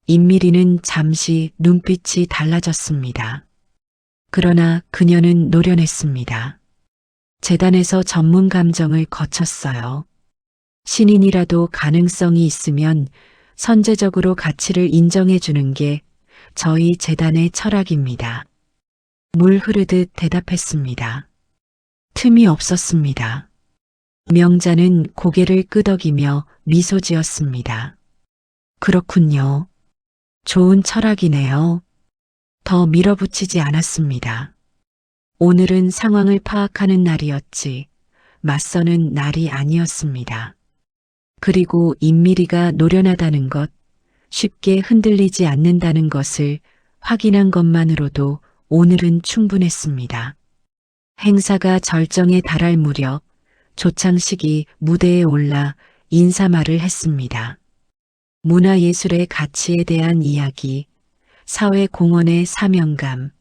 Speaker 3: 임미리는 잠시 눈빛이 달라졌습니다. 그러나 그녀는 노련했습니다. 재단에서 전문 감정을 거쳤어요. 신인이라도 가능성이 있으면 선제적으로 가치를 인정해 주는 게 저희 재단의 철학입니다. 물 흐르듯 대답했습니다. 틈이 없었습니다. 명자는 고개를 끄덕이며 미소 지었습니다. 그렇군요. 좋은 철학이네요. 더 밀어붙이지 않았습니다. 오늘은 상황을 파악하는 날이었지 맞서는 날이 아니었습니다. 그리고 임미리가 노련하다는 것, 쉽게 흔들리지 않는다는 것을 확인한 것만으로도 오늘은 충분했습니다. 행사가 절정에 달할 무렵 조창식이 무대에 올라 인사말을 했습니다. 문화예술의 가치에 대한 이야기, 사회공헌의 사명감,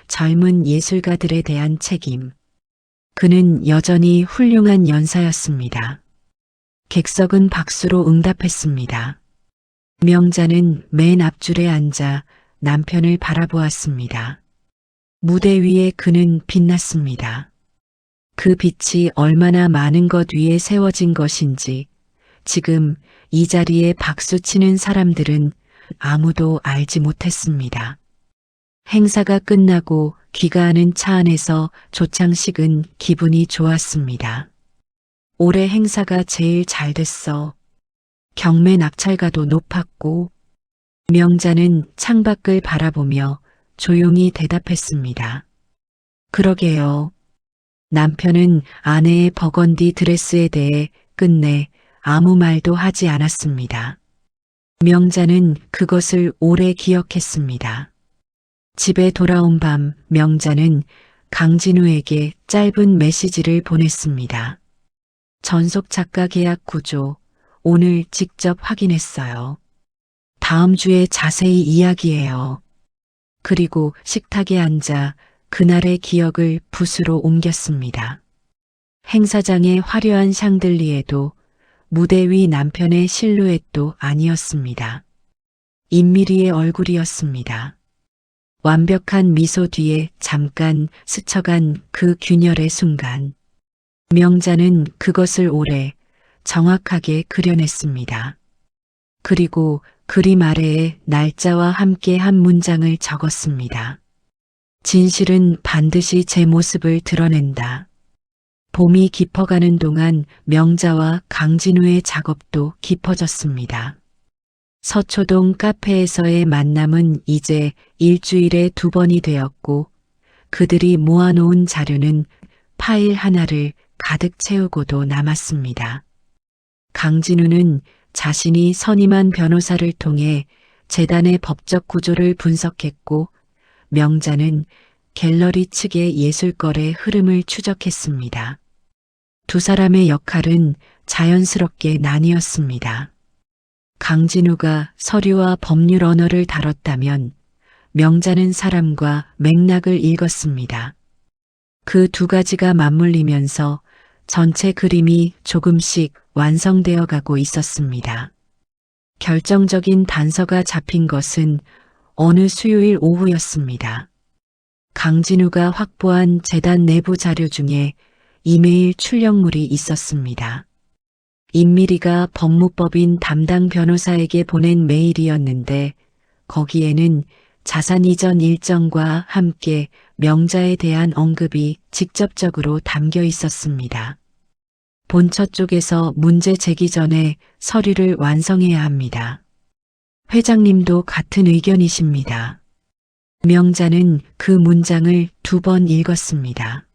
Speaker 3: 젊은 예술가들에 대한 책임. 그는 여전히 훌륭한 연사였습니다. 객석은 박수로 응답했습니다. 명자는 맨 앞줄에 앉아 남편을 바라보았습니다. 무대 위에 그는 빛났습니다. 그 빛이 얼마나 많은 것 위에 세워진 것인지 지금 이 자리에 박수치는 사람들은 아무도 알지 못했습니다. 행사가 끝나고 귀가하는 차 안에서 조창식은 기분이 좋았습니다. 올해 행사가 제일 잘 됐어. 경매 낙찰가도 높았고, 명자는 창밖을 바라보며 조용히 대답했습니다. 그러게요. 남편은 아내의 버건디 드레스에 대해 끝내 아무 말도 하지 않았습니다. 명자는 그것을 오래 기억했습니다. 집에 돌아온 밤 명자는 강진우에게 짧은 메시지를 보냈습니다. 전속 작가 계약 구조 오늘 직접 확인했어요. 다음 주에 자세히 이야기해요. 그리고 식탁에 앉아 그날의 기억을 붓으로 옮겼습니다. 행사장의 화려한 샹들리에도 무대 위 남편의 실루엣도 아니었습니다. 임미리의 얼굴이었습니다. 완벽한 미소 뒤에 잠깐 스쳐간 그 균열의 순간. 명자는 그것을 오래 정확하게 그려냈습니다. 그리고 그림 아래에 날짜와 함께 한 문장을 적었습니다. 진실은 반드시 제 모습을 드러낸다. 봄이 깊어가는 동안 명자와 강진우의 작업도 깊어졌습니다. 서초동 카페에서의 만남은 이제 일주일에 2번이 되었고 그들이 모아놓은 자료는 파일 하나를 가득 채우고도 남았습니다. 강진우는 자신이 선임한 변호사를 통해 재단의 법적 구조를 분석했고 명자는 갤러리 측의 예술거래 흐름을 추적했습니다. 두 사람의 역할은 자연스럽게 나뉘었습니다. 강진우가 서류와 법률 언어를 다뤘다면 명자는 사람과 맥락을 읽었습니다. 그 두 가지가 맞물리면서 전체 그림이 조금씩 완성되어 가고 있었습니다. 결정적인 단서가 잡힌 것은 어느 수요일 오후였습니다. 강진우가 확보한 재단 내부 자료 중에 이메일 출력물이 있었습니다. 임미리가 법무법인 담당 변호사에게 보낸 메일이었는데 거기에는 자산 이전 일정과 함께 명자에 대한 언급이 직접적으로 담겨 있었습니다. 본처 쪽에서 문제 제기 전에 서류를 완성해야 합니다. 회장님도 같은 의견이십니다. 명자는 그 문장을 2번 읽었습니다.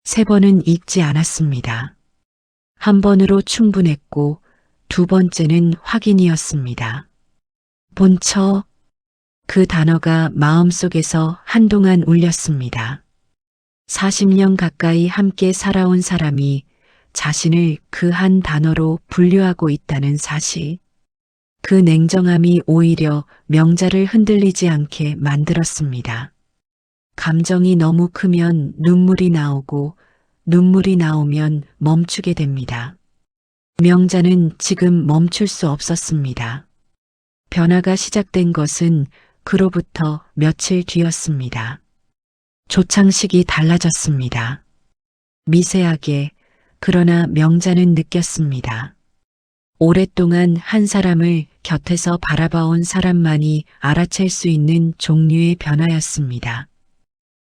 Speaker 3: 3번은 읽지 않았습니다. 한 번으로 충분했고 2번째는 확인이었습니다. 본처, 그 단어가 마음속에서 한동안 울렸습니다. 40년 가까이 함께 살아온 사람이 자신을 그 한 단어로 분류하고 있다는 사실. 그 냉정함이 오히려 명자를 흔들리지 않게 만들었습니다. 감정이 너무 크면 눈물이 나오고 눈물이 나오면 멈추게 됩니다. 명자는 지금 멈출 수 없었습니다. 변화가 시작된 것은 그로부터 며칠 뒤였습니다. 조창식이 달라졌습니다. 미세하게, 그러나 명자는 느꼈습니다. 오랫동안 한 사람을 곁에서 바라봐온 사람만이 알아챌 수 있는 종류의 변화였습니다.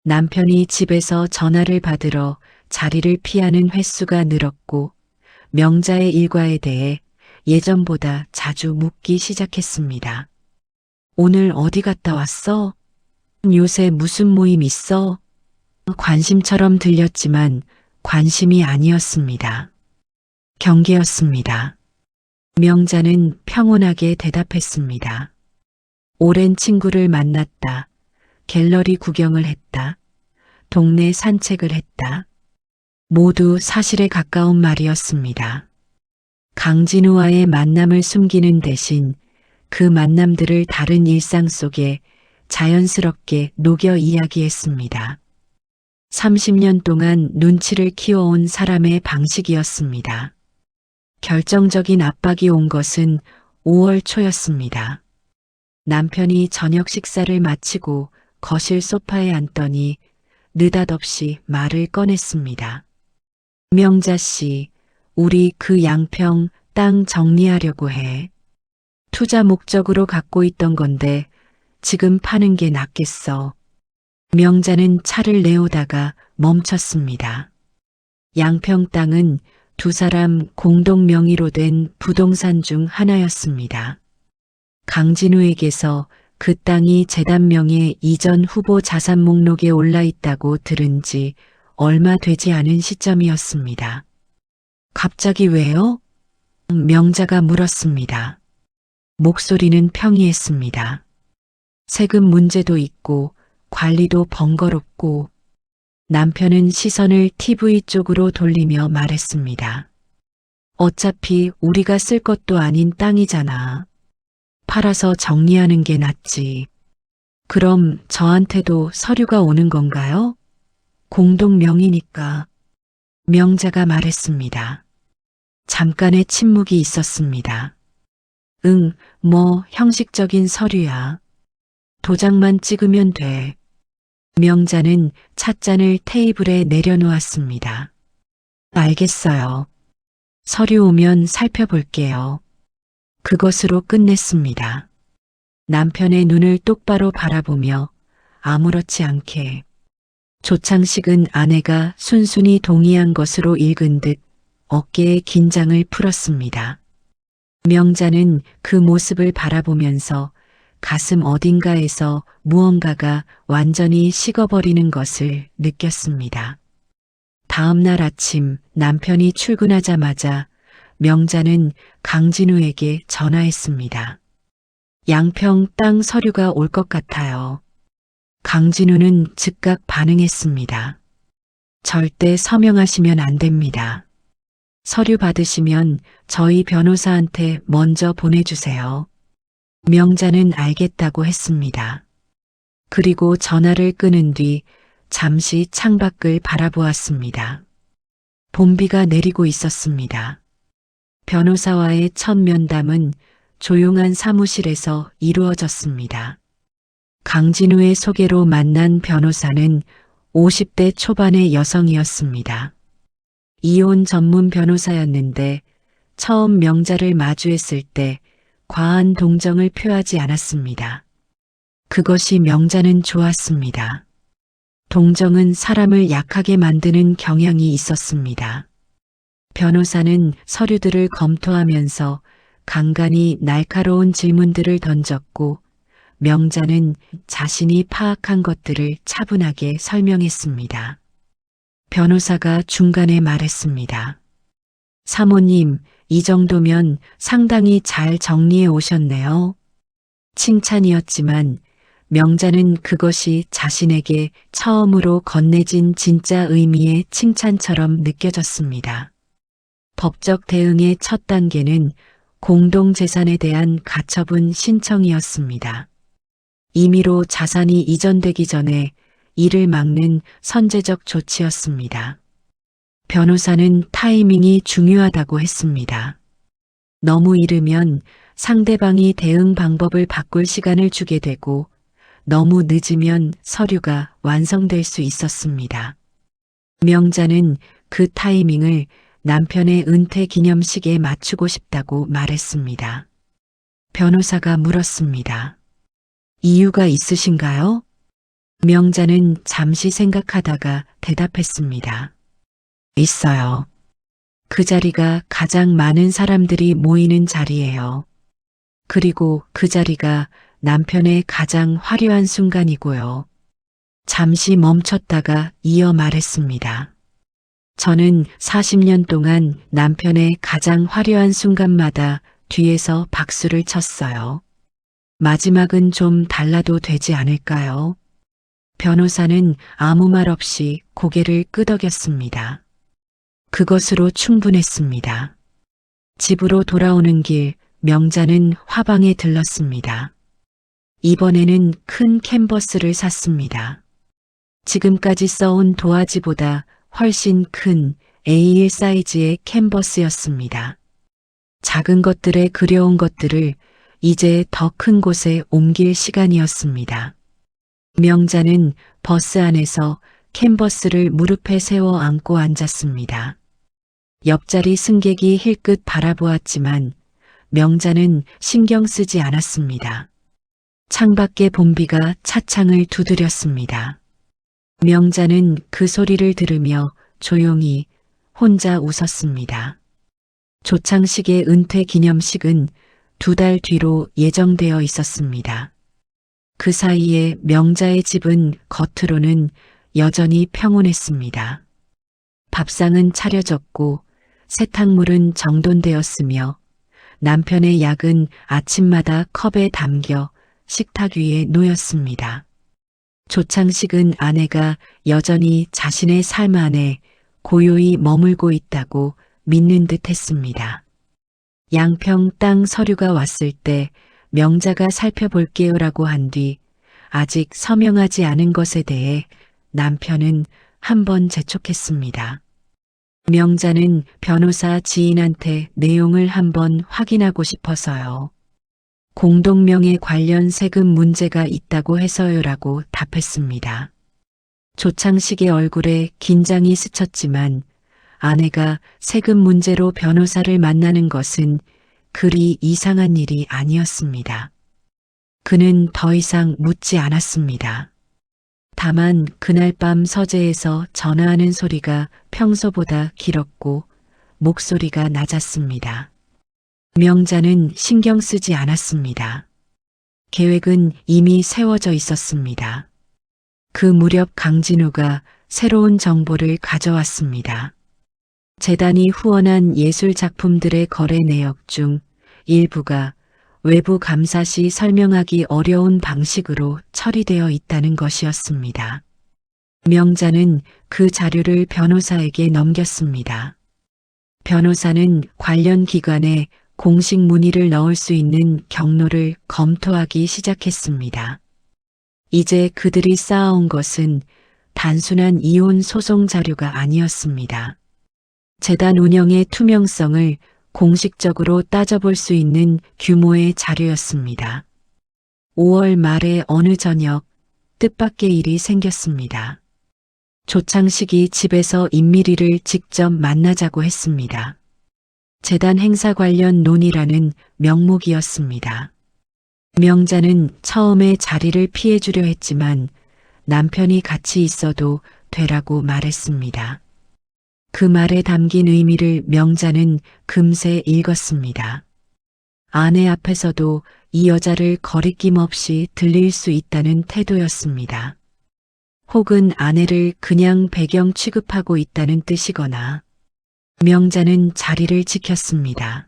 Speaker 3: 남편이 집에서 전화를 받으러 자리를 피하는 횟수가 늘었고 명자의 일과에 대해 예전보다 자주 묻기 시작했습니다. 오늘 어디 갔다 왔어? 요새 무슨 모임 있어? 관심처럼 들렸지만 관심이 아니었습니다. 경계였습니다. 명자는 평온하게 대답했습니다. 오랜 친구를 만났다. 갤러리 구경을 했다. 동네 산책을 했다. 모두 사실에 가까운 말이었습니다. 강진우와의 만남을 숨기는 대신 그 만남들을 다른 일상 속에 자연스럽게 녹여 이야기했습니다. 30년 동안 눈치를 키워온 사람의 방식이었습니다. 결정적인 압박이 온 것은 5월 초였습니다. 남편이 저녁 식사를 마치고 거실 소파에 앉더니 느닷없이 말을 꺼냈습니다. 명자 씨, 우리 그 양평 땅 정리하려고 해. 투자 목적으로 갖고 있던 건데 지금 파는 게 낫겠어. 명자는 차를 내오다가 멈췄습니다. 양평 땅은 두 사람 공동 명의로 된 부동산 중 하나였습니다. 강진우에게서 그 땅이 재단명의 이전 후보 자산 목록에 올라 있다고 들은 지 얼마 되지 않은 시점이었습니다. 갑자기 왜요? 명자가 물었습니다. 목소리는 평이했습니다. 세금 문제도 있고 관리도 번거롭고. 남편은 시선을 TV 쪽으로 돌리며 말했습니다. 어차피 우리가 쓸 것도 아닌 땅이잖아. 팔아서 정리하는 게 낫지. 그럼 저한테도 서류가 오는 건가요? 공동 명의니까. 명자가 말했습니다. 잠깐의 침묵이 있었습니다. 응, 뭐 형식적인 서류야. 도장만 찍으면 돼. 명자는 찻잔을 테이블에 내려놓았습니다. 알겠어요. 서류 오면 살펴볼게요. 그것으로 끝냈습니다. 남편의 눈을 똑바로 바라보며 아무렇지 않게 조창식은 아내가 순순히 동의한 것으로 읽은 듯 어깨에 긴장을 풀었습니다. 명자는 그 모습을 바라보면서 가슴 어딘가에서 무언가가 완전히 식어버리는 것을 느꼈습니다. 다음 날 아침 남편이 출근하자마자 명자는 강진우에게 전화했습니다. 양평 땅 서류가 올 것 같아요. 강진우는 즉각 반응했습니다. 절대 서명하시면 안 됩니다. 서류 받으시면 저희 변호사한테 먼저 보내주세요. 명자는 알겠다고 했습니다. 그리고 전화를 끊은 뒤 잠시 창밖을 바라보았습니다. 봄비가 내리고 있었습니다. 변호사와의 첫 면담은 조용한 사무실에서 이루어졌습니다. 강진우의 소개로 만난 변호사는 50대 초반의 여성이었습니다. 이혼 전문 변호사였는데 처음 명자를 마주했을 때 과한 동정을 표하지 않았습니다. 그것이 명자는 좋았습니다. 동정은 사람을 약하게 만드는 경향이 있었습니다. 변호사는 서류들을 검토하면서 간간히 날카로운 질문들을 던졌고 명자는 자신이 파악한 것들을 차분하게 설명했습니다. 변호사가 중간에 말했습니다. 사모님, 이 정도면 상당히 잘 정리해 오셨네요. 칭찬이었지만 명자는 그것이 자신에게 처음으로 건네진 진짜 의미의 칭찬처럼 느껴졌습니다. 법적 대응의 첫 단계는 공동재산에 대한 가처분 신청이었습니다. 임의로 자산이 이전되기 전에 이를 막는 선제적 조치였습니다. 변호사는 타이밍이 중요하다고 했습니다. 너무 이르면 상대방이 대응 방법을 바꿀 시간을 주게 되고 너무 늦으면 서류가 완성될 수 있었습니다. 명자는 그 타이밍을 남편의 은퇴 기념식에 맞추고 싶다고 말했습니다. 변호사가 물었습니다. 이유가 있으신가요? 명자는 잠시 생각하다가 대답했습니다. 있어요. 그 자리가 가장 많은 사람들이 모이는 자리예요. 그리고 그 자리가 남편의 가장 화려한 순간이고요. 잠시 멈췄다가 이어 말했습니다. 저는 40년 동안 남편의 가장 화려한 순간마다 뒤에서 박수를 쳤어요. 마지막은 좀 달라도 되지 않을까요? 변호사는 아무 말 없이 고개를 끄덕였습니다. 그것으로 충분했습니다. 집으로 돌아오는 길 명자는 화방에 들렀습니다. 이번에는 큰 캔버스를 샀습니다. 지금까지 써온 도화지보다 훨씬 큰 A1 사이즈의 캔버스였습니다. 작은 것들에 그려온 것들을 이제 더 큰 곳에 옮길 시간이었습니다. 명자는 버스 안에서 캔버스를 무릎에 세워 안고 앉았습니다. 옆자리 승객이 힐끗 바라보았지만 명자는 신경 쓰지 않았습니다. 창밖에 봄비가 차창을 두드렸습니다. 명자는 그 소리를 들으며 조용히 혼자 웃었습니다. 조창식의 은퇴 기념식은 2달 뒤로 예정되어 있었습니다. 그 사이에 명자의 집은 겉으로는 여전히 평온했습니다. 밥상은 차려졌고 세탁물은 정돈되었으며 남편의 약은 아침마다 컵에 담겨 식탁 위에 놓였습니다. 조창식은 아내가 여전히 자신의 삶 안에 고요히 머물고 있다고 믿는 듯 했습니다. 양평 땅 서류가 왔을 때 명자가 살펴볼게요라고 한 뒤 아직 서명하지 않은 것에 대해 남편은 한 번 재촉했습니다. 명자는 변호사 지인한테 내용을 한번 확인하고 싶어서요. 공동명의 관련 세금 문제가 있다고 해서요라고 답했습니다. 조창식의 얼굴에 긴장이 스쳤지만 아내가 세금 문제로 변호사를 만나는 것은 그리 이상한 일이 아니었습니다. 그는 더 이상 묻지 않았습니다. 다만 그날 밤 서재에서 전화하는 소리가 평소보다 길었고 목소리가 낮았습니다. 명자는 신경 쓰지 않았습니다. 계획은 이미 세워져 있었습니다. 그 무렵 강진우가 새로운 정보를 가져왔습니다. 재단이 후원한 예술 작품들의 거래 내역 중 일부가 외부 감사 시 설명하기 어려운 방식으로 처리되어 있다는 것이었습니다. 명자는 그 자료를 변호사에게 넘겼습니다. 변호사는 관련 기관에 공식 문의를 넣을 수 있는 경로를 검토하기 시작했습니다. 이제 그들이 쌓아온 것은 단순한 이혼 소송 자료가 아니었습니다. 재단 운영의 투명성을 공식적으로 따져볼 수 있는 규모의 자료였습니다. 5월 말에 어느 저녁 뜻밖의 일이 생겼습니다. 조창식이 집에서 임미리를 직접 만나자고 했습니다. 재단 행사 관련 논의라는 명목이었습니다. 명자는 처음에 자리를 피해주려 했지만 남편이 같이 있어도 되라고 말했습니다. 그 말에 담긴 의미를 명자는 금세 읽었습니다. 아내 앞에서도 이 여자를 거리낌 없이 들릴 수 있다는 태도였습니다. 혹은 아내를 그냥 배경 취급하고 있다는 뜻이거나. 명자는 자리를 지켰습니다.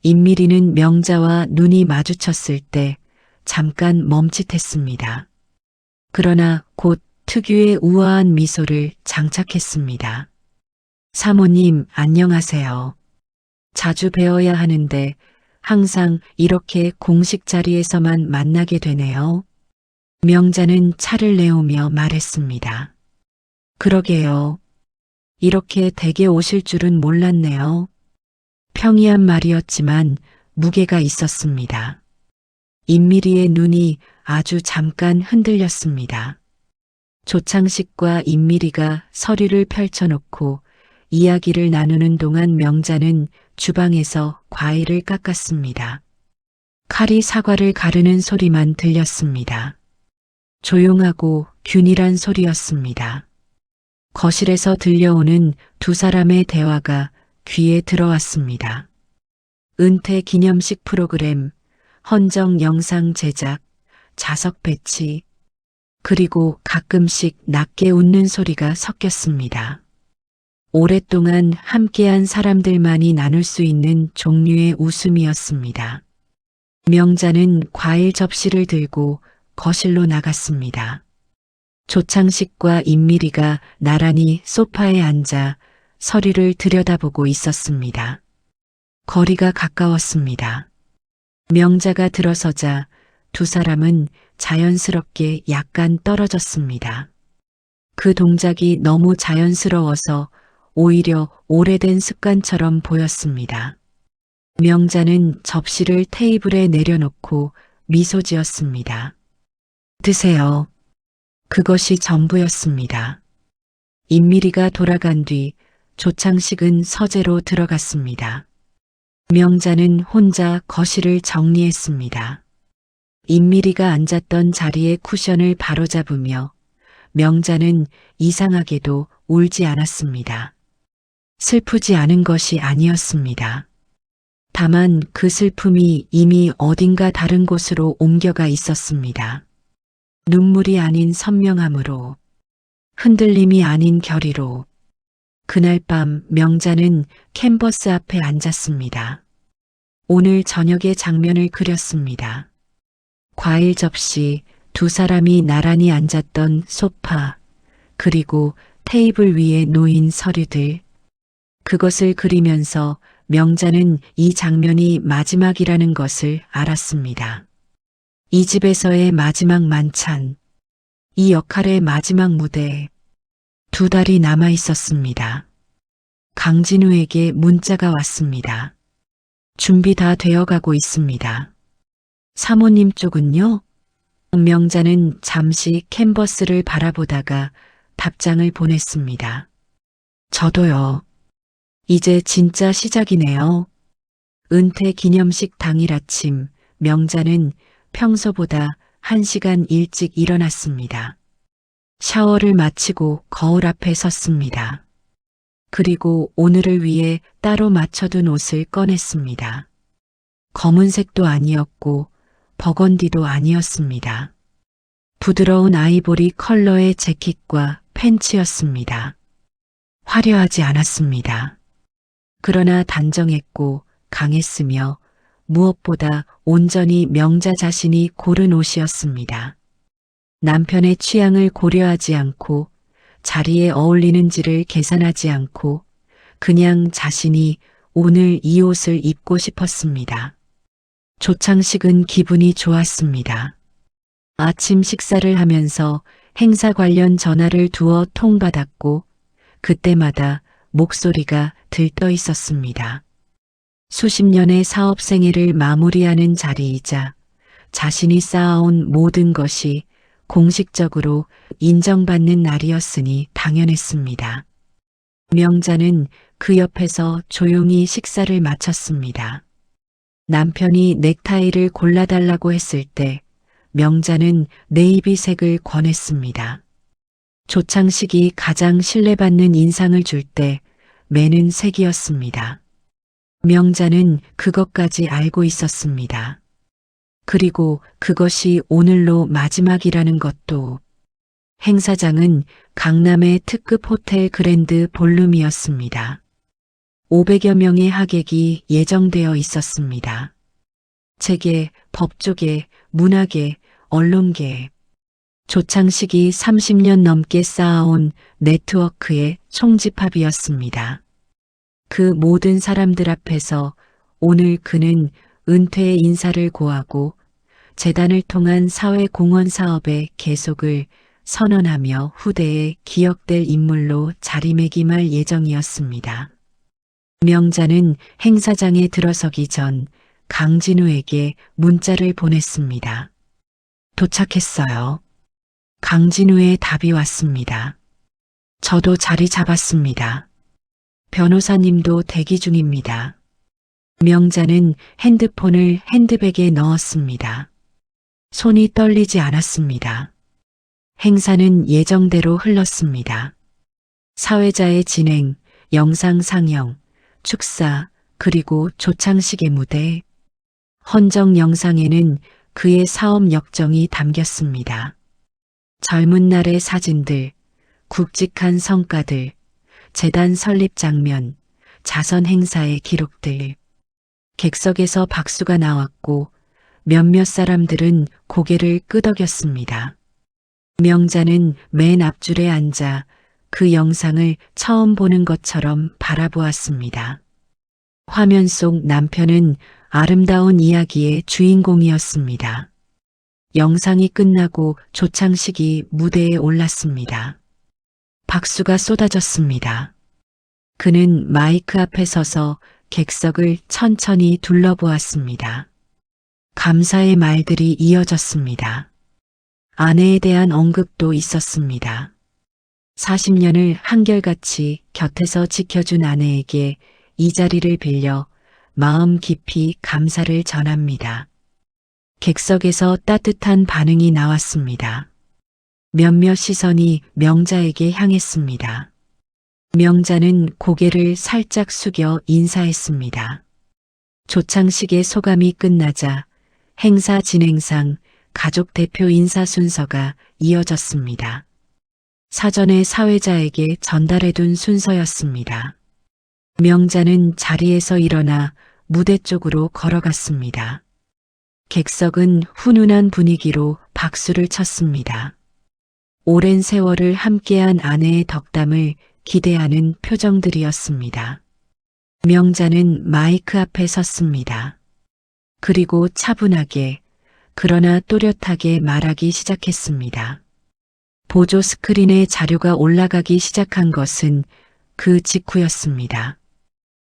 Speaker 3: 임미리는 명자와 눈이 마주쳤을 때 잠깐 멈칫했습니다. 그러나 곧 특유의 우아한 미소를 장착했습니다. 사모님, 안녕하세요. 자주 뵈어야 하는데 항상 이렇게 공식 자리에서만 만나게 되네요. 명자는 차를 내오며 말했습니다. 그러게요. 이렇게 댁에 오실 줄은 몰랐네요. 평이한 말이었지만 무게가 있었습니다. 임미리의 눈이 아주 잠깐 흔들렸습니다. 조창식과 임미리가 서류를 펼쳐놓고 이야기를 나누는 동안 명자는 주방에서 과일을 깎았습니다. 칼이 사과를 가르는 소리만 들렸습니다. 조용하고 균일한 소리였습니다. 거실에서 들려오는 두 사람의 대화가 귀에 들어왔습니다. 은퇴 기념식 프로그램, 헌정 영상 제작, 자석 배치, 그리고 가끔씩 낮게 웃는 소리가 섞였습니다. 오랫동안 함께한 사람들만이 나눌 수 있는 종류의 웃음이었습니다. 명자는 과일 접시를 들고 거실로 나갔습니다. 조창식과 임미리가 나란히 소파에 앉아 서류를 들여다보고 있었습니다. 거리가 가까웠습니다. 명자가 들어서자 두 사람은 자연스럽게 약간 떨어졌습니다. 그 동작이 너무 자연스러워서 오히려 오래된 습관처럼 보였습니다. 명자는 접시를 테이블에 내려놓고 미소 지었습니다. 드세요. 그것이 전부였습니다. 임미리가 돌아간 뒤 조창식은 서재로 들어갔습니다. 명자는 혼자 거실을 정리했습니다. 임미리가 앉았던 자리의 쿠션을 바로잡으며 명자는 이상하게도 울지 않았습니다. 슬프지 않은 것이 아니었습니다. 다만 그 슬픔이 이미 어딘가 다른 곳으로 옮겨가 있었습니다. 눈물이 아닌 선명함으로, 흔들림이 아닌 결의로. 그날 밤 명자는 캔버스 앞에 앉았습니다. 오늘 저녁의 장면을 그렸습니다. 과일 접시, 두 사람이 나란히 앉았던 소파, 그리고 테이블 위에 놓인 서류들. 그것을 그리면서 명자는 이 장면이 마지막이라는 것을 알았습니다. 이 집에서의 마지막 만찬, 이 역할의 마지막 무대. 2달이 남아 있었습니다. 강진우에게 문자가 왔습니다. 준비 다 되어가고 있습니다. 사모님 쪽은요? 명자는 잠시 캔버스를 바라보다가 답장을 보냈습니다. 저도요. 이제 진짜 시작이네요. 은퇴 기념식 당일 아침, 명자는 평소보다 1시간 일찍 일어났습니다. 샤워를 마치고 거울 앞에 섰습니다. 그리고 오늘을 위해 따로 맞춰둔 옷을 꺼냈습니다. 검은색도 아니었고 버건디도 아니었습니다. 부드러운 아이보리 컬러의 재킷과 팬츠였습니다. 화려하지 않았습니다. 그러나 단정했고 강했으며 무엇보다 온전히 명자 자신이 고른 옷이었습니다. 남편의 취향을 고려하지 않고 자리에 어울리는지를 계산하지 않고 그냥 자신이 오늘 이 옷을 입고 싶었습니다. 조창식은 기분이 좋았습니다. 아침 식사를 하면서 행사 관련 전화를 두어 통받았고 그때마다 목소리가 들떠 있었습니다. 수십 년의 사업 생애를 마무리하는 자리이자 자신이 쌓아온 모든 것이 공식적으로 인정받는 날이었으니 당연했습니다. 명자는 그 옆에서 조용히 식사를 마쳤습니다. 남편이 넥타이를 골라달라고 했을 때 명자는 네이비색을 권했습니다. 조창식이 가장 신뢰받는 인상을 줄 때 매는 색이었습니다. 명자는 그것까지 알고 있었습니다. 그리고 그것이 오늘로 마지막이라는 것도. 행사장은 강남의 특급 호텔 그랜드 볼룸이었습니다. 500여 명의 하객이 예정되어 있었습니다. 재계, 법조계, 문화계, 언론계. 조창식이 30년 넘게 쌓아온 네트워크의 총집합이었습니다. 그 모든 사람들 앞에서 오늘 그는 은퇴의 인사를 고하고 재단을 통한 사회공헌 사업의 계속을 선언하며 후대에 기억될 인물로 자리매김할 예정이었습니다. 명자는 행사장에 들어서기 전 강진우에게 문자를 보냈습니다. 도착했어요. 강진우의 답이 왔습니다. 저도 자리 잡았습니다. 변호사님도 대기 중입니다. 명자는 핸드폰을 핸드백에 넣었습니다. 손이 떨리지 않았습니다. 행사는 예정대로 흘렀습니다. 사회자의 진행, 영상 상영, 축사, 그리고 조창식의 무대. 헌정 영상에는 그의 사업 역정이 담겼습니다. 젊은 날의 사진들, 굵직한 성과들, 재단 설립 장면, 자선 행사의 기록들. 객석에서 박수가 나왔고 몇몇 사람들은 고개를 끄덕였습니다. 명자는 맨 앞줄에 앉아 그 영상을 처음 보는 것처럼 바라보았습니다. 화면 속 남편은 아름다운 이야기의 주인공이었습니다. 영상이 끝나고 조창식이 무대에 올랐습니다. 박수가 쏟아졌습니다. 그는 마이크 앞에 서서 객석을 천천히 둘러보았습니다. 감사의 말들이 이어졌습니다. 아내에 대한 언급도 있었습니다. 40년을 한결같이 곁에서 지켜준 아내에게 이 자리를 빌려 마음 깊이 감사를 전합니다. 객석에서 따뜻한 반응이 나왔습니다. 몇몇 시선이 명자에게 향했습니다. 명자는 고개를 살짝 숙여 인사했습니다. 조창식의 소감이 끝나자 행사 진행상 가족 대표 인사 순서가 이어졌습니다. 사전에 사회자에게 전달해둔 순서였습니다. 명자는 자리에서 일어나 무대 쪽으로 걸어갔습니다. 객석은 훈훈한 분위기로 박수를 쳤습니다. 오랜 세월을 함께한 아내의 덕담을 기대하는 표정들이었습니다. 명자는 마이크 앞에 섰습니다. 그리고 차분하게 그러나 또렷하게 말하기 시작했습니다. 보조 스크린에 자료가 올라가기 시작한 것은 그 직후였습니다.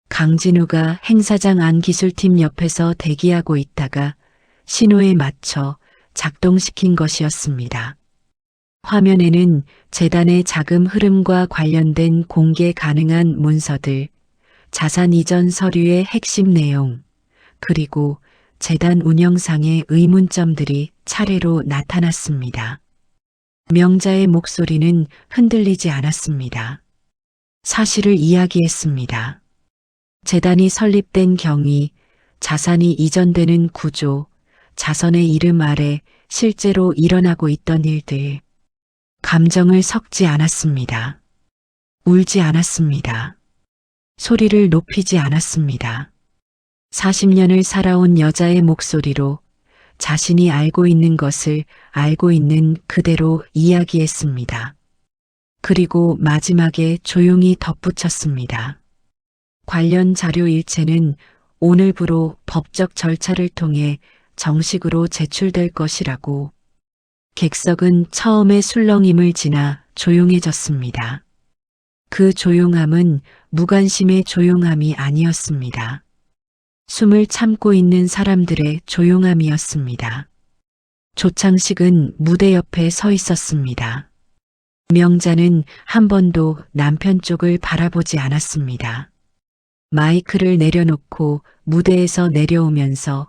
Speaker 3: 강진우가 행사장 안 기술팀 옆에서 대기하고 있다가 신호에 맞춰 작동시킨 것이었습니다. 화면에는 재단의 자금 흐름과 관련된 공개 가능한 문서들, 자산 이전 서류의 핵심 내용, 그리고 재단 운영상의 의문점들이 차례로 나타났습니다. 명자의 목소리는 흔들리지 않았습니다. 사실을 이야기했습니다. 재단이 설립된 경위, 자산이 이전되는 구조, 자선의 이름 아래 실제로 일어나고 있던 일들. 감정을 섞지 않았습니다. 울지 않았습니다. 소리를 높이지 않았습니다. 40년을 살아온 여자의 목소리로 자신이 알고 있는 것을 알고 있는 그대로 이야기했습니다. 그리고 마지막에 조용히 덧붙였습니다. 관련 자료 일체는 오늘부로 법적 절차를 통해 정식으로 제출될 것이라고. 객석은 처음의 술렁임을 지나 조용해졌습니다. 그 조용함은 무관심의 조용함이 아니었습니다. 숨을 참고 있는 사람들의 조용함이었습니다. 조창식은 무대 옆에 서 있었습니다. 명자는 한 번도 남편 쪽을 바라보지 않았습니다. 마이크를 내려놓고 무대에서 내려오면서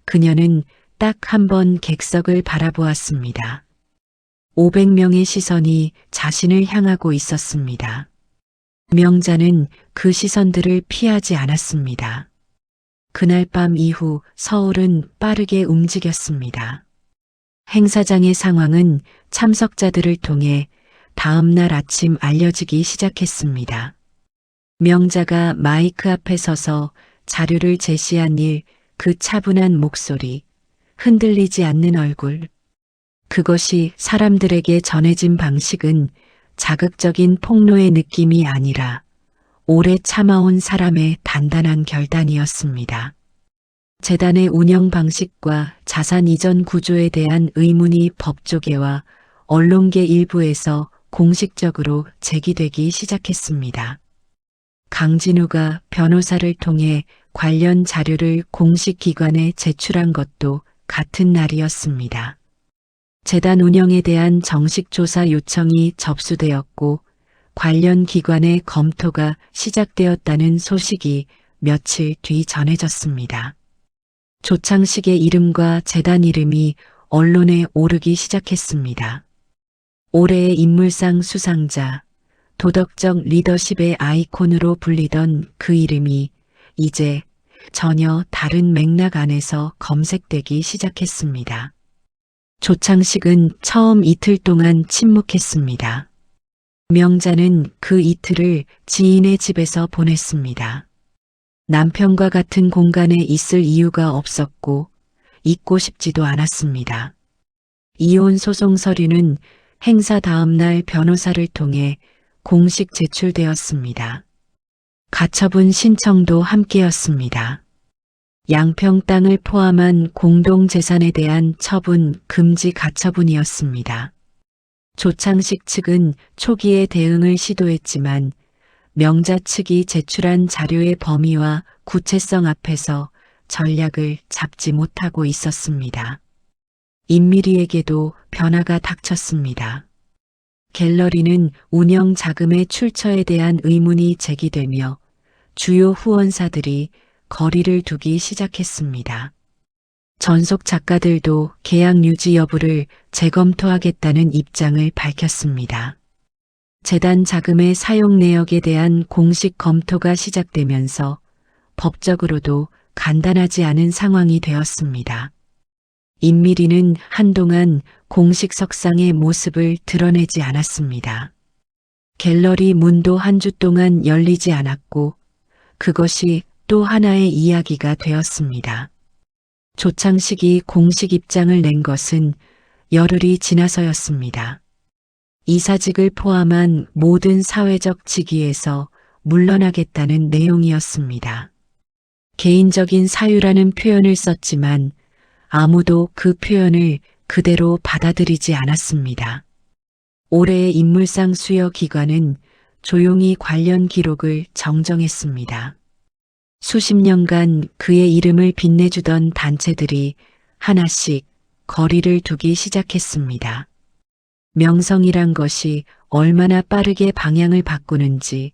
Speaker 3: 그녀는 딱 한 번 객석을 바라보았습니다. 500명의 시선이 자신을 향하고 있었습니다. 명자는 그 시선들을 피하지 않았습니다. 그날 밤 이후 서울은 빠르게 움직였습니다. 행사장의 상황은 참석자들을 통해 다음 날 아침 알려지기 시작했습니다. 명자가 마이크 앞에 서서 자료를 제시한 일, 그 차분한 목소리, 흔들리지 않는 얼굴. 그것이 사람들에게 전해진 방식은 자극적인 폭로의 느낌이 아니라 오래 참아온 사람의 단단한 결단이었습니다. 재단의 운영 방식과 자산 이전 구조에 대한 의문이 법조계와 언론계 일부에서 공식적으로 제기되기 시작했습니다. 강진우가 변호사를 통해 관련 자료를 공식 기관에 제출한 것도 같은 날이었습니다. 재단 운영에 대한 정식 조사 요청이 접수되었고 관련 기관의 검토가 시작되었다는 소식이 며칠 뒤 전해졌습니다. 조창식의 이름과 재단 이름이 언론에 오르기 시작했습니다. 올해의 인물상 수상자, 도덕적 리더십의 아이콘으로 불리던 그 이름이 이제 전혀 다른 맥락 안에서 검색되기 시작했습니다. 조창식은 처음 이틀 동안 침묵했습니다. 명자는 그 이틀을 지인의 집에서 보냈습니다. 남편과 같은 공간에 있을 이유가 없었고 있고 싶지도 않았습니다. 이혼 소송 서류는 행사 다음 날 변호사를 통해 공식 제출되었습니다. 가처분 신청도 함께였습니다. 양평 땅을 포함한 공동재산에 대한 처분 금지 가처분이었습니다. 조창식 측은 초기에 대응을 시도했지만 명자 측이 제출한 자료의 범위와 구체성 앞에서 전략을 잡지 못하고 있었습니다. 임미리에게도 변화가 닥쳤습니다. 갤러리는 운영 자금의 출처에 대한 의문이 제기되며 주요 후원사들이 거리를 두기 시작했습니다. 전속 작가들도 계약 유지 여부를 재검토하겠다는 입장을 밝혔습니다. 재단 자금의 사용 내역에 대한 공식 검토가 시작되면서 법적으로도 간단하지 않은 상황이 되었습니다. 임미리는 한동안 공식 석상의 모습을 드러내지 않았습니다. 갤러리 문도 한 주 동안 열리지 않았고 그것이 또 하나의 이야기가 되었습니다. 조창식이 공식 입장을 낸 것은 열흘이 지나서였습니다. 이사직을 포함한 모든 사회적 직위에서 물러나겠다는 내용이었습니다. 개인적인 사유라는 표현을 썼지만 아무도 그 표현을 그대로 받아들이지 않았습니다. 올해의 인물상 수여 기관은 조용히 관련 기록을 정정했습니다. 수십 년간 그의 이름을 빛내주던 단체들이 하나씩 거리를 두기 시작했습니다. 명성이란 것이 얼마나 빠르게 방향을 바꾸는지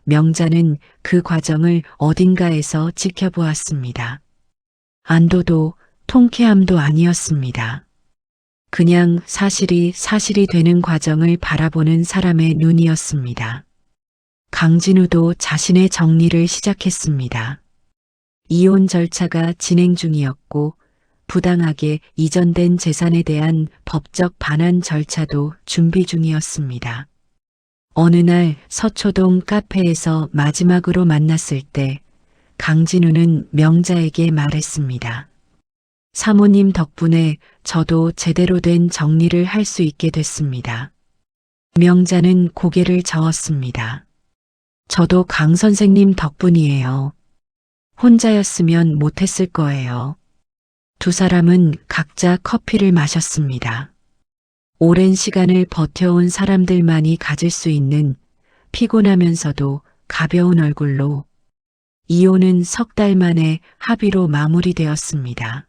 Speaker 3: 명자는 그 과정을 어딘가에서 지켜보았습니다. 안도도 통쾌함도 아니었습니다. 그냥 사실이 되는 과정을 바라보는 사람의 눈이었습니다. 강진우도 자신의 정리를 시작했습니다. 이혼 절차가 진행 중이었고 부당하게 이전된 재산에 대한 법적 반환 절차도 준비 중이었습니다. 어느 날 서초동 카페에서 마지막으로 만났을 때 강진우는 명자에게 말했습니다. 사모님 덕분에 저도 제대로 된 정리를 할 수 있게 됐습니다. 명자는 고개를 저었습니다. 저도 강 선생님 덕분이에요. 혼자였으면 못했을 거예요. 두 사람은 각자 커피를 마셨습니다. 오랜 시간을 버텨온 사람들만이 가질 수 있는 피곤하면서도 가벼운 얼굴로 이혼은 석 달 만에 합의로 마무리되었습니다.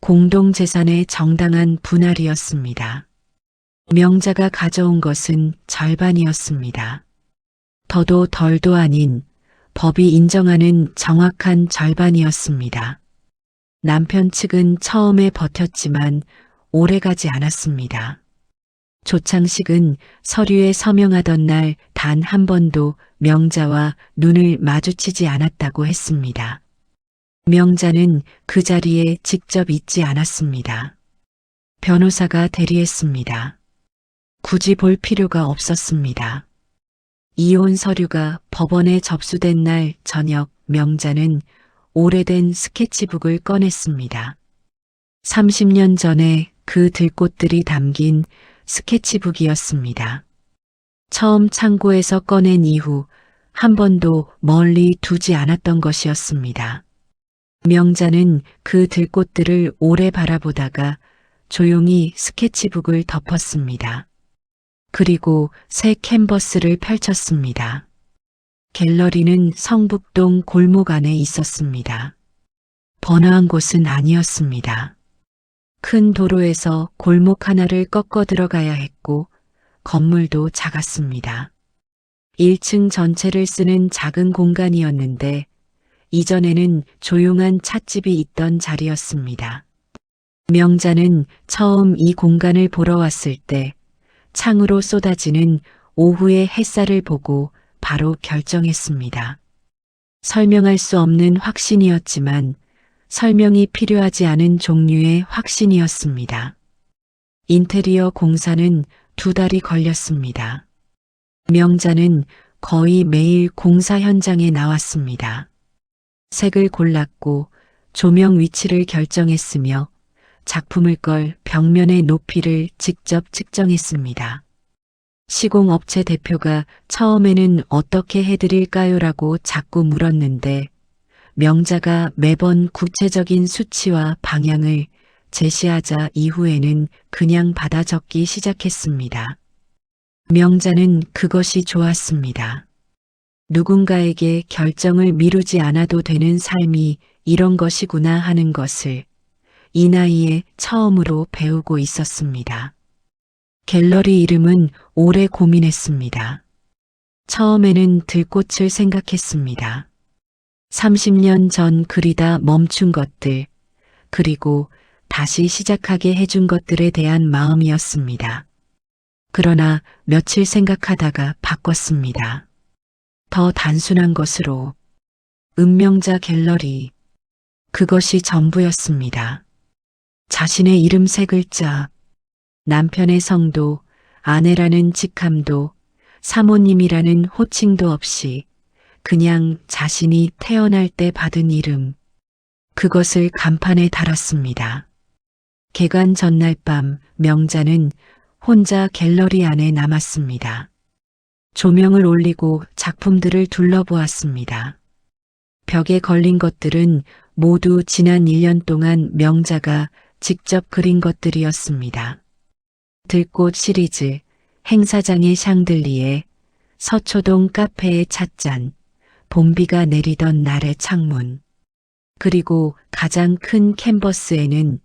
Speaker 3: 공동재산의 정당한 분할이었습니다. 명자가 가져온 것은 절반이었습니다. 더도 덜도 아닌 법이 인정하는 정확한 절반이었습니다. 남편 측은 처음에 버텼지만 오래가지 않았습니다. 조창식은 서류에 서명하던 날 단 한 번도 명자와 눈을 마주치지 않았다고 했습니다. 명자는 그 자리에 직접 있지 않았습니다. 변호사가 대리했습니다. 굳이 볼 필요가 없었습니다. 이혼 서류가 법원에 접수된 날 저녁 명자는 오래된 스케치북을 꺼냈습니다. 30년 전에 그 들꽃들이 담긴 스케치북이었습니다. 처음 창고에서 꺼낸 이후 한 번도 멀리 두지 않았던 것이었습니다. 명자는 그 들꽃들을 오래 바라보다가 조용히 스케치북을 덮었습니다. 그리고 새 캔버스를 펼쳤습니다. 갤러리는 성북동 골목 안에 있었습니다. 번화한 곳은 아니었습니다. 큰 도로에서 골목 하나를 꺾어 들어가야 했고 건물도 작았습니다. 1층 전체를 쓰는 작은 공간이었는데 이전에는 조용한 찻집이 있던 자리였습니다. 명자는 처음 이 공간을 보러 왔을 때 창으로 쏟아지는 오후의 햇살을 보고 바로 결정했습니다. 설명할 수 없는 확신이었지만 설명이 필요하지 않은 종류의 확신이었습니다. 인테리어 공사는 2달이 걸렸습니다. 명자는 거의 매일 공사 현장에 나왔습니다. 색을 골랐고 조명 위치를 결정했으며 작품을 걸 벽면의 높이를 직접 측정했습니다. 시공업체 대표가 처음에는 어떻게 해드릴까요라고 자꾸 물었는데 명자가 매번 구체적인 수치와 방향을 제시하자 이후에는 그냥 받아 적기 시작했습니다. 명자는 그것이 좋았습니다. 누군가에게 결정을 미루지 않아도 되는 삶이 이런 것이구나 하는 것을 이 나이에 처음으로 배우고 있었습니다. 갤러리 이름은 오래 고민했습니다. 처음에는 들꽃을 생각했습니다. 30년 전 그리다 멈춘 것들, 그리고 다시 시작하게 해준 것들에 대한 마음이었습니다. 그러나 며칠 생각하다가 바꿨습니다. 더 단순한 것으로 운명자 갤러리. 그것이 전부였습니다. 자신의 이름 3글자, 남편의 성도, 아내라는 직함도, 사모님이라는 호칭도 없이 그냥 자신이 태어날 때 받은 이름, 그것을 간판에 달았습니다. 개관 전날 밤 명자는 혼자 갤러리 안에 남았습니다. 조명을 올리고 작품들을 둘러보았습니다. 벽에 걸린 것들은 모두 지난 1년 동안 명자가 직접 그린 것들이었습니다. 들꽃 시리즈, 행사장의 샹들리에, 서초동 카페의 찻잔, 봄비가 내리던 날의 창문. 그리고 가장 큰 캔버스에는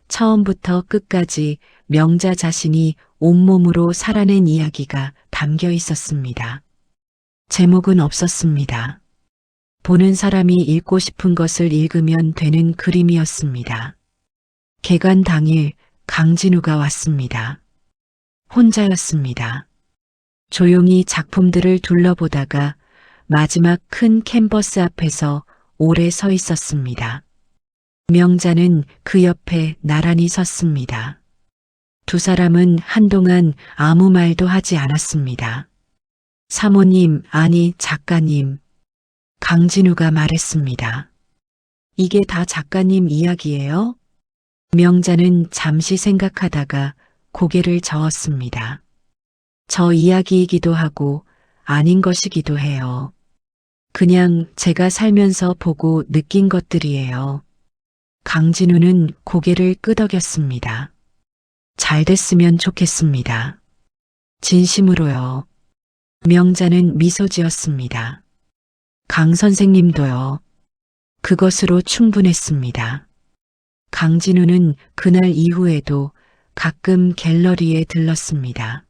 Speaker 3: 처음부터 끝까지 명자 자신이 온몸으로 살아낸 이야기가 담겨 있었습니다. 제목은 없었습니다. 보는 사람이 읽고 싶은 것을 읽으면 되는 그림이었습니다. 개관 당일 강진우가 왔습니다. 혼자였습니다. 조용히 작품들을 둘러보다가 마지막 큰 캔버스 앞에서 오래 서 있었습니다. 명자는 그 옆에 나란히 섰습니다. 두 사람은 한동안 아무 말도 하지 않았습니다. 사모님, 아니 작가님. 강진우가 말했습니다. 이게 다 작가님 이야기예요? 명자는 잠시 생각하다가 고개를 저었습니다. 저 이야기이기도 하고 아닌 것이기도 해요. 그냥 제가 살면서 보고 느낀 것들이에요. 강진우는 고개를 끄덕였습니다. 잘 됐으면 좋겠습니다. 진심으로요. 명자는 미소 지었습니다. 강 선생님도요. 그것으로 충분했습니다. 강진우는 그날 이후에도 가끔 갤러리에 들렀습니다.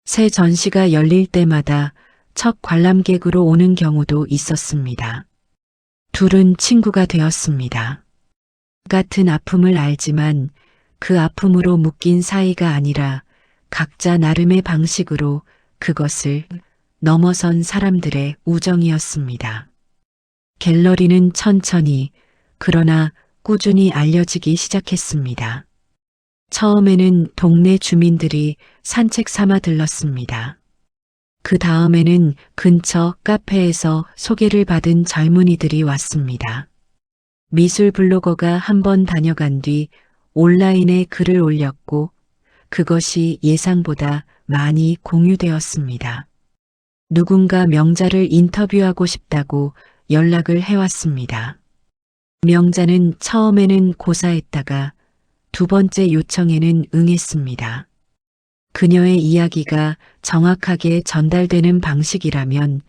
Speaker 3: 새 전시가 열릴 때마다 첫 관람객으로 오는 경우도 있었습니다. 둘은 친구가 되었습니다. 같은 아픔을 알지만 그 아픔으로 묶인 사이가 아니라 각자 나름의 방식으로 그것을 넘어선 사람들의 우정이었습니다. 갤러리는 천천히 그러나 꾸준히 알려지기 시작했습니다. 처음에는 동네 주민들이 산책 삼아 들렀습니다. 그 다음에는 근처 카페에서 소개를 받은 젊은이들이 왔습니다. 미술 블로거가 한번 다녀간 뒤 온라인에 글을 올렸고 그것이 예상보다 많이 공유되었습니다. 누군가 명자를 인터뷰하고 싶다고 연락을 해왔습니다. 명자는 처음에는 고사했다가 두 번째 요청에는 응했습니다. 그녀의 이야기가 정확하게 전달되는 방식이라면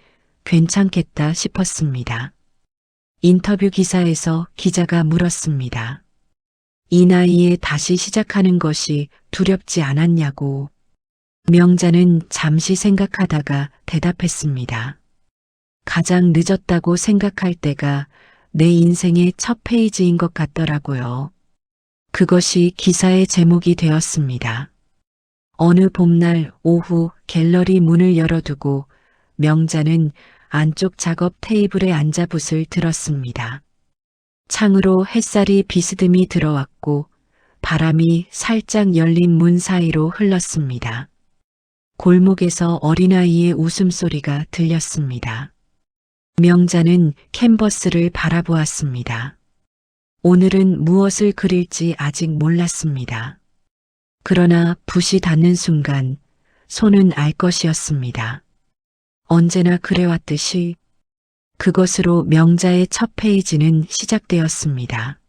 Speaker 3: 괜찮겠다 싶었습니다. 인터뷰 기사에서 기자가 물었습니다. 이 나이에 다시 시작하는 것이 두렵지 않았냐고. 명자는 잠시 생각하다가 대답했습니다. 가장 늦었다고 생각할 때가 내 인생의 첫 페이지인 것 같더라고요. 그것이 기사의 제목이 되었습니다. 어느 봄날 오후 갤러리 문을 열어두고 명자는 안쪽 작업 테이블에 앉아 붓을 들었습니다. 창으로 햇살이 비스듬히 들어왔고 바람이 살짝 열린 문 사이로 흘렀습니다. 골목에서 어린아이의 웃음소리가 들렸습니다. 명자는 캔버스를 바라보았습니다. 오늘은 무엇을 그릴지 아직 몰랐습니다. 그러나 붓이 닿는 순간 손은 알 것이었습니다. 언제나 그래왔듯이 그것으로 명자의 첫 페이지는 시작되었습니다.